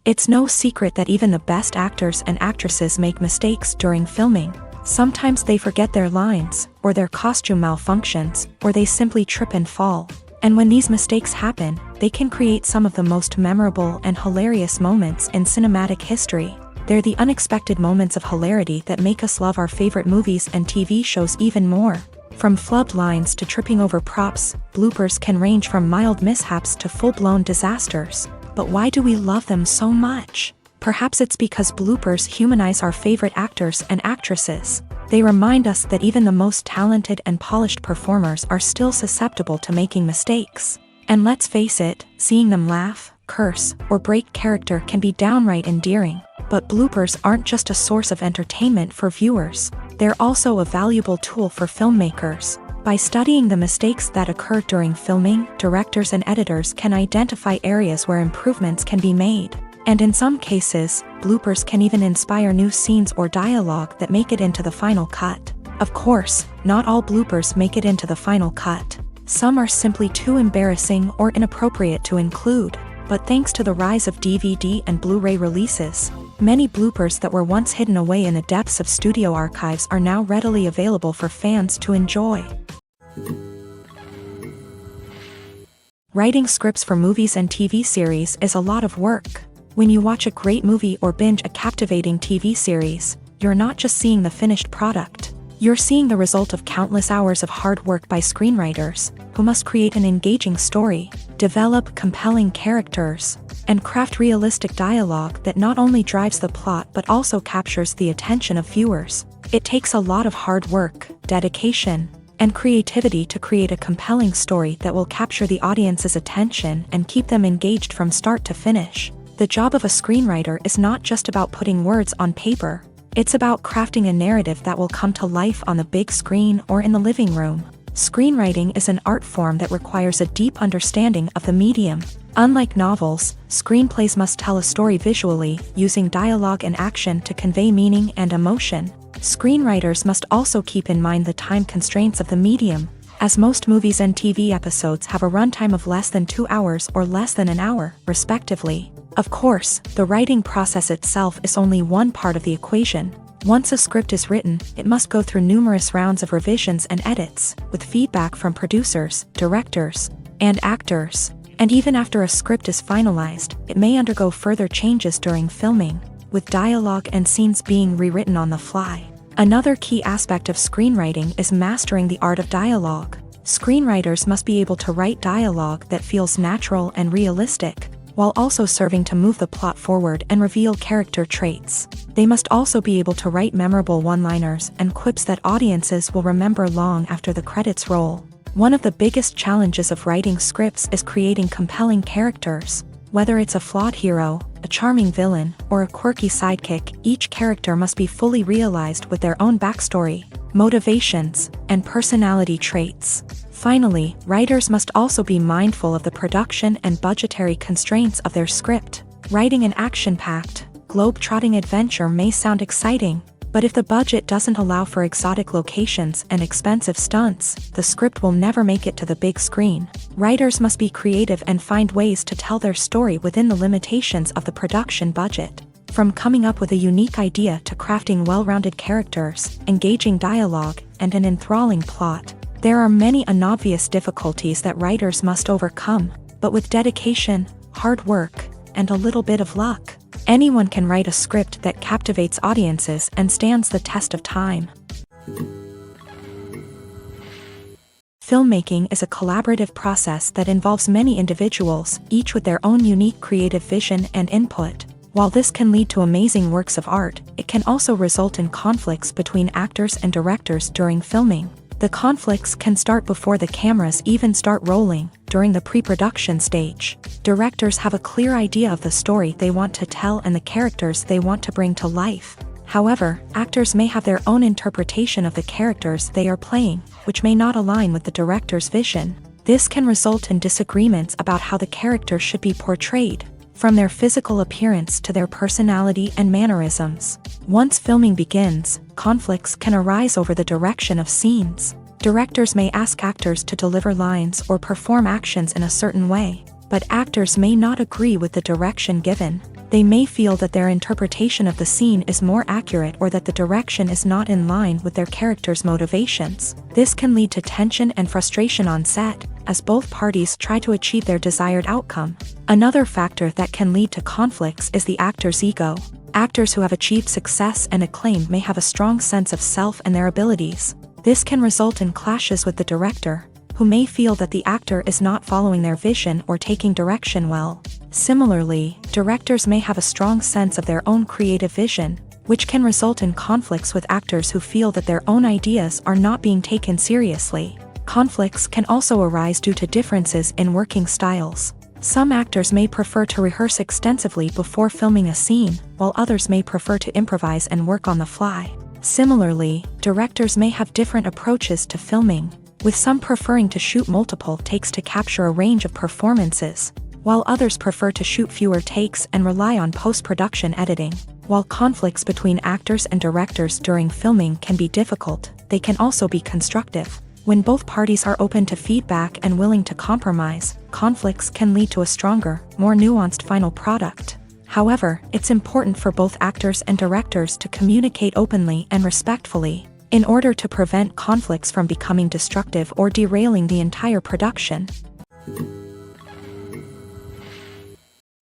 It's no secret that even the best actors and actresses make mistakes during filming. Sometimes they forget their lines, or their costume malfunctions, or they simply trip and fall. And when these mistakes happen, they can create some of the most memorable and hilarious moments in cinematic history. They're the unexpected moments of hilarity that make us love our favorite movies and TV shows even more. From flubbed lines to tripping over props, bloopers can range from mild mishaps to full-blown disasters. But why do we love them so much? Perhaps it's because bloopers humanize our favorite actors and actresses. They remind us that even the most talented and polished performers are still susceptible to making mistakes. And let's face it, seeing them laugh, curse, or break character can be downright endearing. But bloopers aren't just a source of entertainment for viewers. They're also a valuable tool for filmmakers. By studying the mistakes that occur during filming, directors and editors can identify areas where improvements can be made. And in some cases, bloopers can even inspire new scenes or dialogue that make it into the final cut. Of course, not all bloopers make it into the final cut. Some are simply too embarrassing or inappropriate to include. But thanks to the rise of DVD and Blu-ray releases, many bloopers that were once hidden away in the depths of studio archives are now readily available for fans to enjoy. Writing scripts for movies and TV series is a lot of work. When you watch a great movie or binge a captivating TV series, you're not just seeing the finished product. You're seeing the result of countless hours of hard work by screenwriters, who must create an engaging story, develop compelling characters, and craft realistic dialogue that not only drives the plot but also captures the attention of viewers. It takes a lot of hard work, dedication, and creativity to create a compelling story that will capture the audience's attention and keep them engaged from start to finish. The job of a screenwriter is not just about putting words on paper. It's about crafting a narrative that will come to life on the big screen or in the living room. Screenwriting is an art form that requires a deep understanding of the medium. Unlike novels, screenplays must tell a story visually, using dialogue and action to convey meaning and emotion. Screenwriters must also keep in mind the time constraints of the medium, as most movies and TV episodes have a runtime of less than 2 hours or less than an hour, respectively. Of course, the writing process itself is only one part of the equation. Once a script is written, it must go through numerous rounds of revisions and edits, with feedback from producers, directors, and actors. And even after a script is finalized, it may undergo further changes during filming, with dialogue and scenes being rewritten on the fly. Another key aspect of screenwriting is mastering the art of dialogue. Screenwriters must be able to write dialogue that feels natural and realistic, while also serving to move the plot forward and reveal character traits. They must also be able to write memorable one-liners and quips that audiences will remember long after the credits roll. One of the biggest challenges of writing scripts is creating compelling characters. Whether it's a flawed hero, a charming villain, or a quirky sidekick, each character must be fully realized with their own backstory, motivations, and personality traits. Finally, writers must also be mindful of the production and budgetary constraints of their script. Writing an action-packed, globe-trotting adventure may sound exciting, but if the budget doesn't allow for exotic locations and expensive stunts, the script will never make it to the big screen. Writers must be creative and find ways to tell their story within the limitations of the production budget. From coming up with a unique idea to crafting well-rounded characters, engaging dialogue, and an enthralling plot, there are many unobvious difficulties that writers must overcome, but with dedication, hard work, and a little bit of luck, anyone can write a script that captivates audiences and stands the test of time. Filmmaking is a collaborative process that involves many individuals, each with their own unique creative vision and input. While this can lead to amazing works of art, it can also result in conflicts between actors and directors during filming. The conflicts can start before the cameras even start rolling, during the pre-production stage. Directors have a clear idea of the story they want to tell and the characters they want to bring to life. However, actors may have their own interpretation of the characters they are playing, which may not align with the director's vision. This can result in disagreements about how the character should be portrayed. from their physical appearance to their personality and mannerisms. Once filming begins, conflicts can arise over the direction of scenes. Directors may ask actors to deliver lines or perform actions in a certain way, but actors may not agree with the direction given. They may feel that their interpretation of the scene is more accurate or that the direction is not in line with their character's motivations. This can lead to tension and frustration on set, as both parties try to achieve their desired outcome. Another factor that can lead to conflicts is the actor's ego. Actors who have achieved success and acclaim may have a strong sense of self and their abilities. This can result in clashes with the director, who may feel that the actor is not following their vision or taking direction well. Similarly, directors may have a strong sense of their own creative vision, which can result in conflicts with actors who feel that their own ideas are not being taken seriously. Conflicts can also arise due to differences in working styles. Some actors may prefer to rehearse extensively before filming a scene, while others may prefer to improvise and work on the fly. Similarly, directors may have different approaches to filming, with some preferring to shoot multiple takes to capture a range of performances, while others prefer to shoot fewer takes and rely on post-production editing. While conflicts between actors and directors during filming can be difficult, they can also be constructive. When both parties are open to feedback and willing to compromise, conflicts can lead to a stronger, more nuanced final product. However, it's important for both actors and directors to communicate openly and respectfully, in order to prevent conflicts from becoming destructive or derailing the entire production.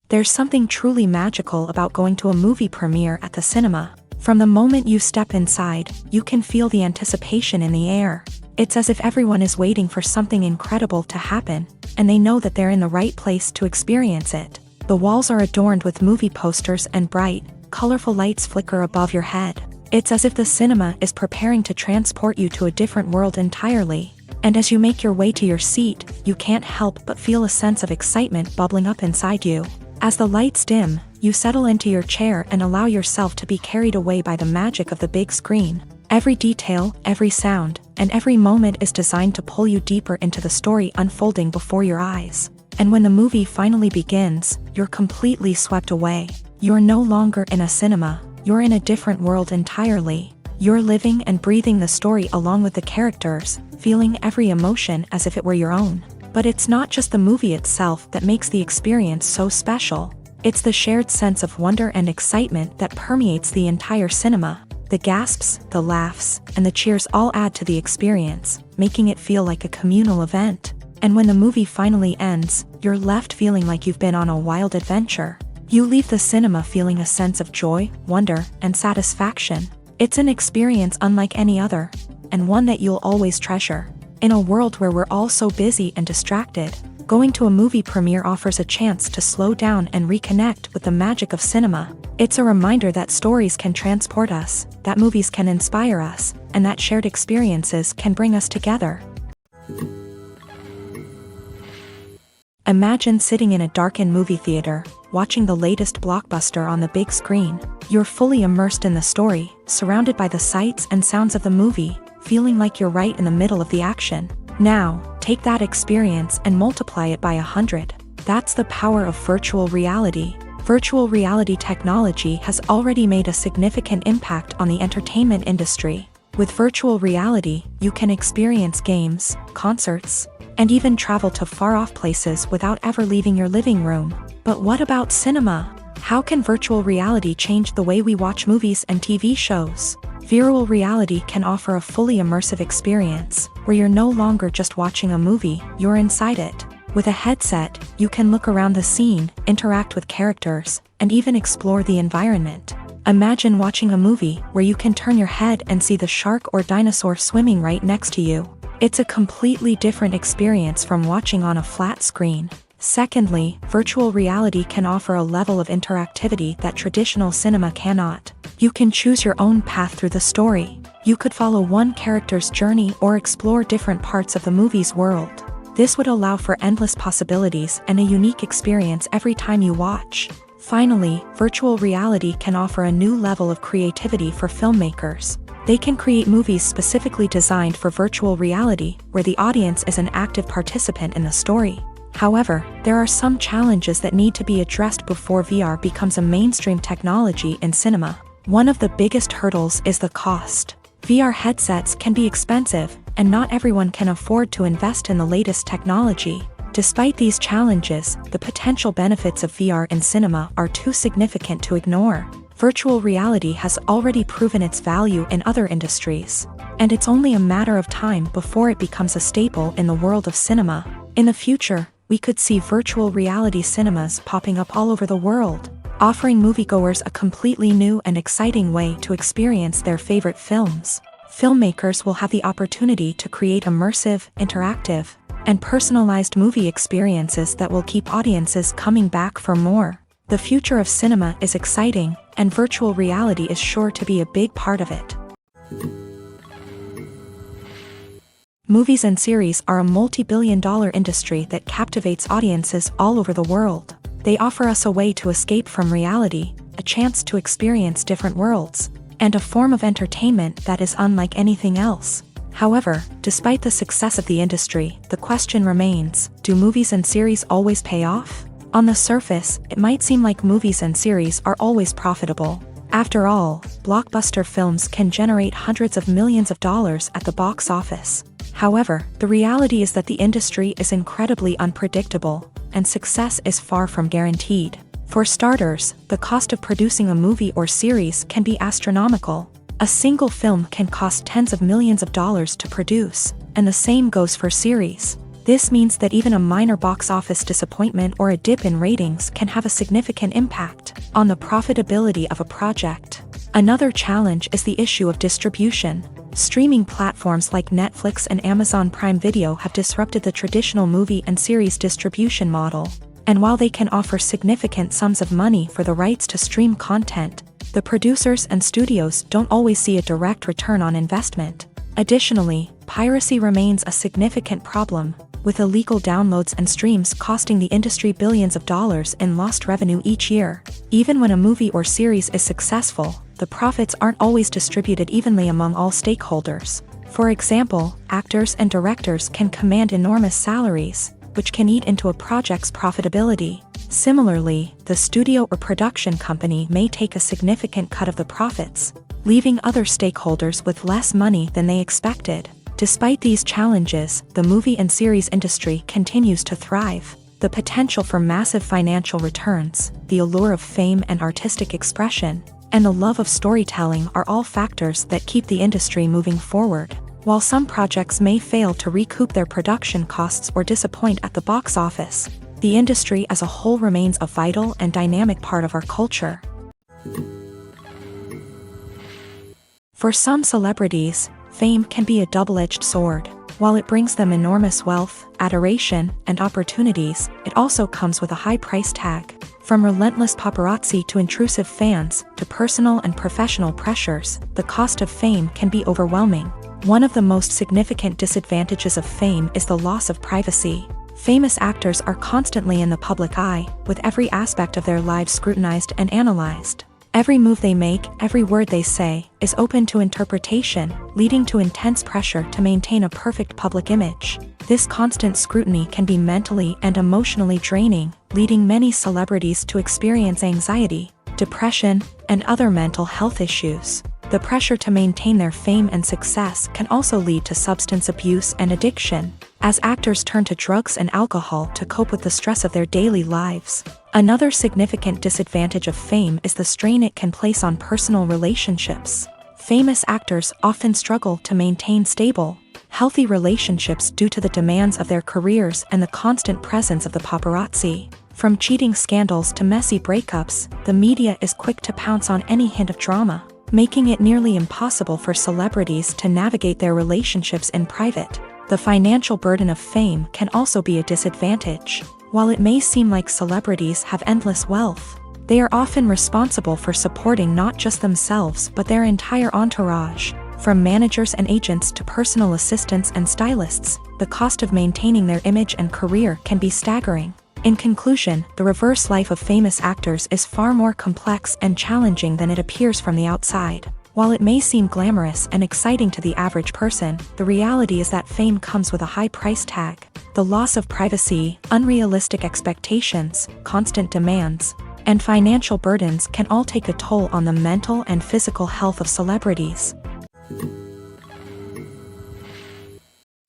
There's something truly magical about going to a movie premiere at the cinema. From the moment you step inside, you can feel the anticipation in the air. It's as if everyone is waiting for something incredible to happen, and they know that they're in the right place to experience it. The walls are adorned with movie posters and bright, colorful lights flicker above your head. It's as if the cinema is preparing to transport you to a different world entirely. And as you make your way to your seat, you can't help but feel a sense of excitement bubbling up inside you. As the lights dim, you settle into your chair and allow yourself to be carried away by the magic of the big screen. Every detail, every sound, and every moment is designed to pull you deeper into the story unfolding before your eyes. And when the movie finally begins, you're completely swept away. You're no longer in a cinema, you're in a different world entirely. You're living and breathing the story along with the characters, feeling every emotion as if it were your own. But it's not just the movie itself that makes the experience so special. It's the shared sense of wonder and excitement that permeates the entire cinema. The gasps, the laughs, and the cheers all add to the experience, making it feel like a communal event. And when the movie finally ends, you're left feeling like you've been on a wild adventure. You leave the cinema feeling a sense of joy, wonder, and satisfaction. It's an experience unlike any other, and one that you'll always treasure. In a world where we're all so busy and distracted, going to a movie premiere offers a chance to slow down and reconnect with the magic of cinema. It's a reminder that stories can transport us, that movies can inspire us, and that shared experiences can bring us together. Imagine sitting in a darkened movie theater, watching the latest blockbuster on the big screen. You're fully immersed in the story, surrounded by the sights and sounds of the movie, feeling like you're right in the middle of the action. Now, take that experience and multiply it by 100. That's the power of virtual reality. Virtual reality technology has already made a significant impact on the entertainment industry. With virtual reality, you can experience games, concerts, and even travel to far-off places without ever leaving your living room. But what about cinema? How can virtual reality change the way we watch movies and TV shows? Virtual reality can offer a fully immersive experience, where you're no longer just watching a movie, you're inside it. With a headset, you can look around the scene, interact with characters, and even explore the environment. Imagine watching a movie where you can turn your head and see the shark or dinosaur swimming right next to you. It's a completely different experience from watching on a flat screen. Secondly, virtual reality can offer a level of interactivity that traditional cinema cannot. You can choose your own path through the story. You could follow one character's journey or explore different parts of the movie's world. This would allow for endless possibilities and a unique experience every time you watch. Finally, virtual reality can offer a new level of creativity for filmmakers. They can create movies specifically designed for virtual reality, where the audience is an active participant in the story. However, there are some challenges that need to be addressed before VR becomes a mainstream technology in cinema. One of the biggest hurdles is the cost. VR headsets can be expensive, and not everyone can afford to invest in the latest technology. Despite these challenges, the potential benefits of VR in cinema are too significant to ignore. Virtual reality has already proven its value in other industries, and it's only a matter of time before it becomes a staple in the world of cinema. In the future, we could see virtual reality cinemas popping up all over the world, offering moviegoers a completely new and exciting way to experience their favorite films. Filmmakers will have the opportunity to create immersive, interactive, and personalized movie experiences that will keep audiences coming back for more. The future of cinema is exciting, and virtual reality is sure to be a big part of it. Movies and series are a multi-billion-dollar industry that captivates audiences all over the world. They offer us a way to escape from reality, a chance to experience different worlds, and a form of entertainment that is unlike anything else. However, despite the success of the industry, the question remains, do movies and series always pay off? On the surface, it might seem like movies and series are always profitable. After all, blockbuster films can generate hundreds of millions of dollars at the box office. However, the reality is that the industry is incredibly unpredictable, and success is far from guaranteed. For starters, the cost of producing a movie or series can be astronomical. A single film can cost tens of millions of dollars to produce, and the same goes for series. This means that even a minor box office disappointment or a dip in ratings can have a significant impact on the profitability of a project. Another challenge is the issue of distribution. Streaming platforms like Netflix and Amazon Prime Video have disrupted the traditional movie and series distribution model. And while they can offer significant sums of money for the rights to stream content, the producers and studios don't always see a direct return on investment. Additionally, piracy remains a significant problem, with illegal downloads and streams costing the industry billions of dollars in lost revenue each year. Even when a movie or series is successful, the profits aren't always distributed evenly among all stakeholders. For example, actors and directors can command enormous salaries, which can eat into a project's profitability. Similarly, the studio or production company may take a significant cut of the profits, leaving other stakeholders with less money than they expected. Despite these challenges, the movie and series industry continues to thrive. The potential for massive financial returns, the allure of fame and artistic expression, and the love of storytelling are all factors that keep the industry moving forward. While some projects may fail to recoup their production costs or disappoint at the box office, the industry as a whole remains a vital and dynamic part of our culture. For some celebrities, fame can be a double-edged sword. While it brings them enormous wealth, adoration, and opportunities, it also comes with a high price tag. From relentless paparazzi to intrusive fans, to personal and professional pressures, the cost of fame can be overwhelming. One of the most significant disadvantages of fame is the loss of privacy. Famous actors are constantly in the public eye, with every aspect of their lives scrutinized and analyzed. Every move they make, every word they say, is open to interpretation, leading to intense pressure to maintain a perfect public image. This constant scrutiny can be mentally and emotionally draining, leading many celebrities to experience anxiety, depression, and other mental health issues. The pressure to maintain their fame and success can also lead to substance abuse and addiction, as actors turn to drugs and alcohol to cope with the stress of their daily lives. Another significant disadvantage of fame is the strain it can place on personal relationships. Famous actors often struggle to maintain stable, healthy relationships due to the demands of their careers and the constant presence of the paparazzi. From cheating scandals to messy breakups, the media is quick to pounce on any hint of drama, making it nearly impossible for celebrities to navigate their relationships in private. The financial burden of fame can also be a disadvantage. While it may seem like celebrities have endless wealth, they are often responsible for supporting not just themselves but their entire entourage. From managers and agents to personal assistants and stylists, the cost of maintaining their image and career can be staggering. In conclusion, the reverse life of famous actors is far more complex and challenging than it appears from the outside. While it may seem glamorous and exciting to the average person, the reality is that fame comes with a high price tag. The loss of privacy, unrealistic expectations, constant demands, and financial burdens can all take a toll on the mental and physical health of celebrities.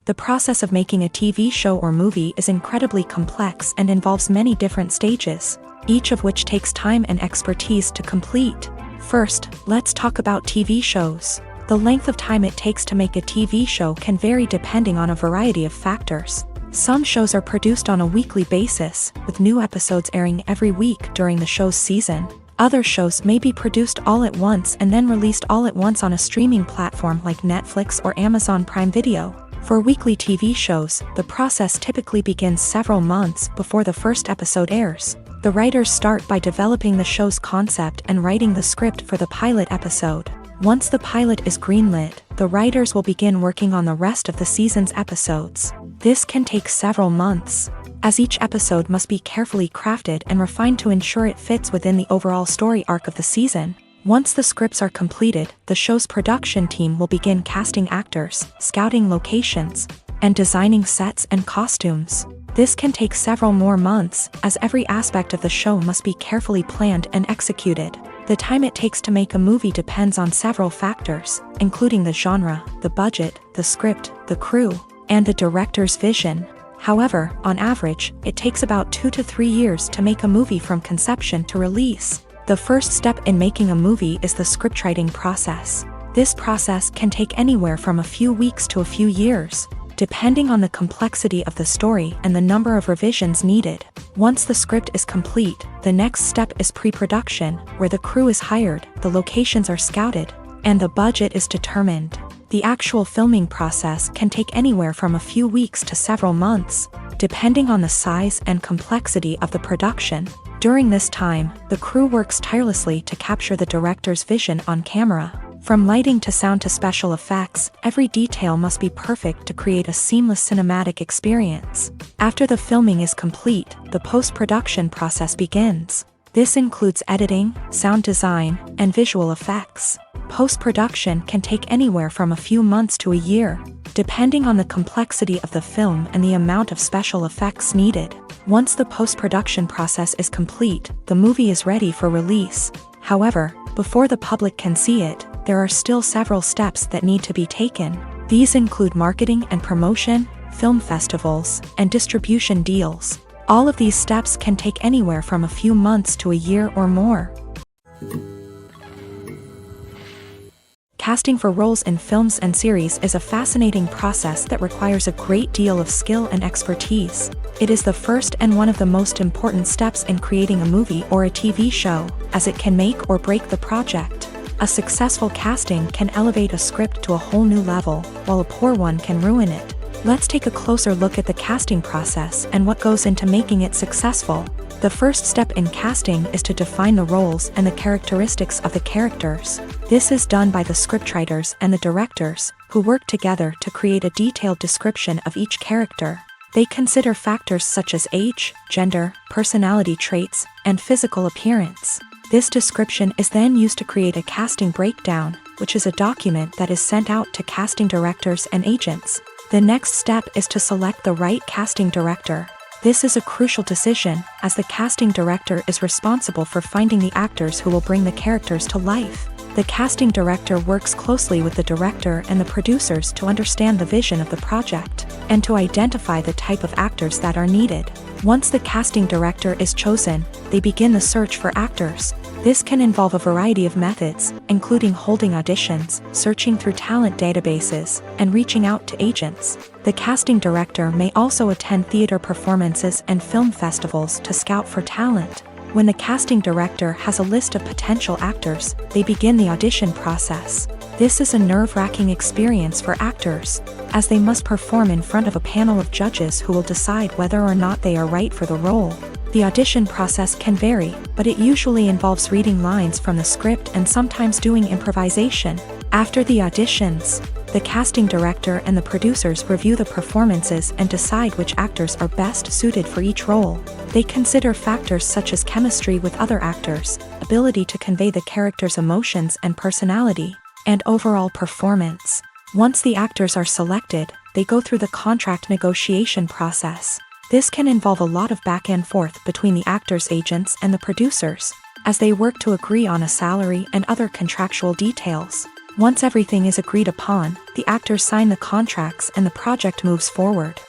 The process of making a TV show or movie is incredibly complex and involves many different stages, each of which takes time and expertise to complete. First, let's talk about TV shows. The length of time it takes to make a TV show can vary depending on a variety of factors. Some shows are produced on a weekly basis, with new episodes airing every week during the show's season. Other shows may be produced all at once and then released all at once on a streaming platform like Netflix or Amazon Prime Video. For weekly TV shows, the process typically begins several months before the first episode airs. The writers start by developing the show's concept and writing the script for the pilot episode. Once the pilot is greenlit, the writers will begin working on the rest of the season's episodes. This can take several months, as each episode must be carefully crafted and refined to ensure it fits within the overall story arc of the season. Once the scripts are completed, the show's production team will begin casting actors, scouting locations, and designing sets and costumes. This can take several more months, as every aspect of the show must be carefully planned and executed. The time it takes to make a movie depends on several factors, including the genre, the budget, the script, the crew, and the director's vision. However, on average, it takes about 2 to 3 years to make a movie from conception to release. The first step in making a movie is the scriptwriting process. This process can take anywhere from a few weeks to a few years, depending on the complexity of the story and the number of revisions needed. Once the script is complete, the next step is pre-production, where the crew is hired, the locations are scouted, and the budget is determined. The actual filming process can take anywhere from a few weeks to several months, depending on the size and complexity of the production. During this time, the crew works tirelessly to capture the director's vision on camera. From lighting to sound to special effects, every detail must be perfect to create a seamless cinematic experience. After the filming is complete, the post-production process begins. This includes editing, sound design, and visual effects. Post-production can take anywhere from a few months to a year, depending on the complexity of the film and the amount of special effects needed. Once the post-production process is complete, the movie is ready for release. However, before the public can see it, there are still several steps that need to be taken. These include marketing and promotion, film festivals, and distribution deals. All of these steps can take anywhere from a few months to a year or more. Casting for roles in films and series is a fascinating process that requires a great deal of skill and expertise. It is the first and one of the most important steps in creating a movie or a TV show, as it can make or break the project. A successful casting can elevate a script to a whole new level, while a poor one can ruin it. Let's take a closer look at the casting process and what goes into making it successful. The first step in casting is to define the roles and the characteristics of the characters. This is done by the scriptwriters and the directors, who work together to create a detailed description of each character. They consider factors such as age, gender, personality traits, and physical appearance. This description is then used to create a casting breakdown, which is a document that is sent out to casting directors and agents. The next step is to select the right casting director. This is a crucial decision, as the casting director is responsible for finding the actors who will bring the characters to life. The casting director works closely with the director and the producers to understand the vision of the project, and to identify the type of actors that are needed. Once the casting director is chosen, they begin the search for actors. This can involve a variety of methods, including holding auditions, searching through talent databases, and reaching out to agents. The casting director may also attend theater performances and film festivals to scout for talent. When the casting director has a list of potential actors, they begin the audition process. This is a nerve-wracking experience for actors, as they must perform in front of a panel of judges who will decide whether or not they are right for the role. The audition process can vary, but it usually involves reading lines from the script and sometimes doing improvisation. After the auditions, the casting director and the producers review the performances and decide which actors are best suited for each role. They consider factors such as chemistry with other actors, ability to convey the character's emotions and personality, and overall performance. Once the actors are selected, they go through the contract negotiation process. This can involve a lot of back and forth between the actors' agents and the producers, as they work to agree on a salary and other contractual details. Once everything is agreed upon, the actors sign the contracts and the project moves forward.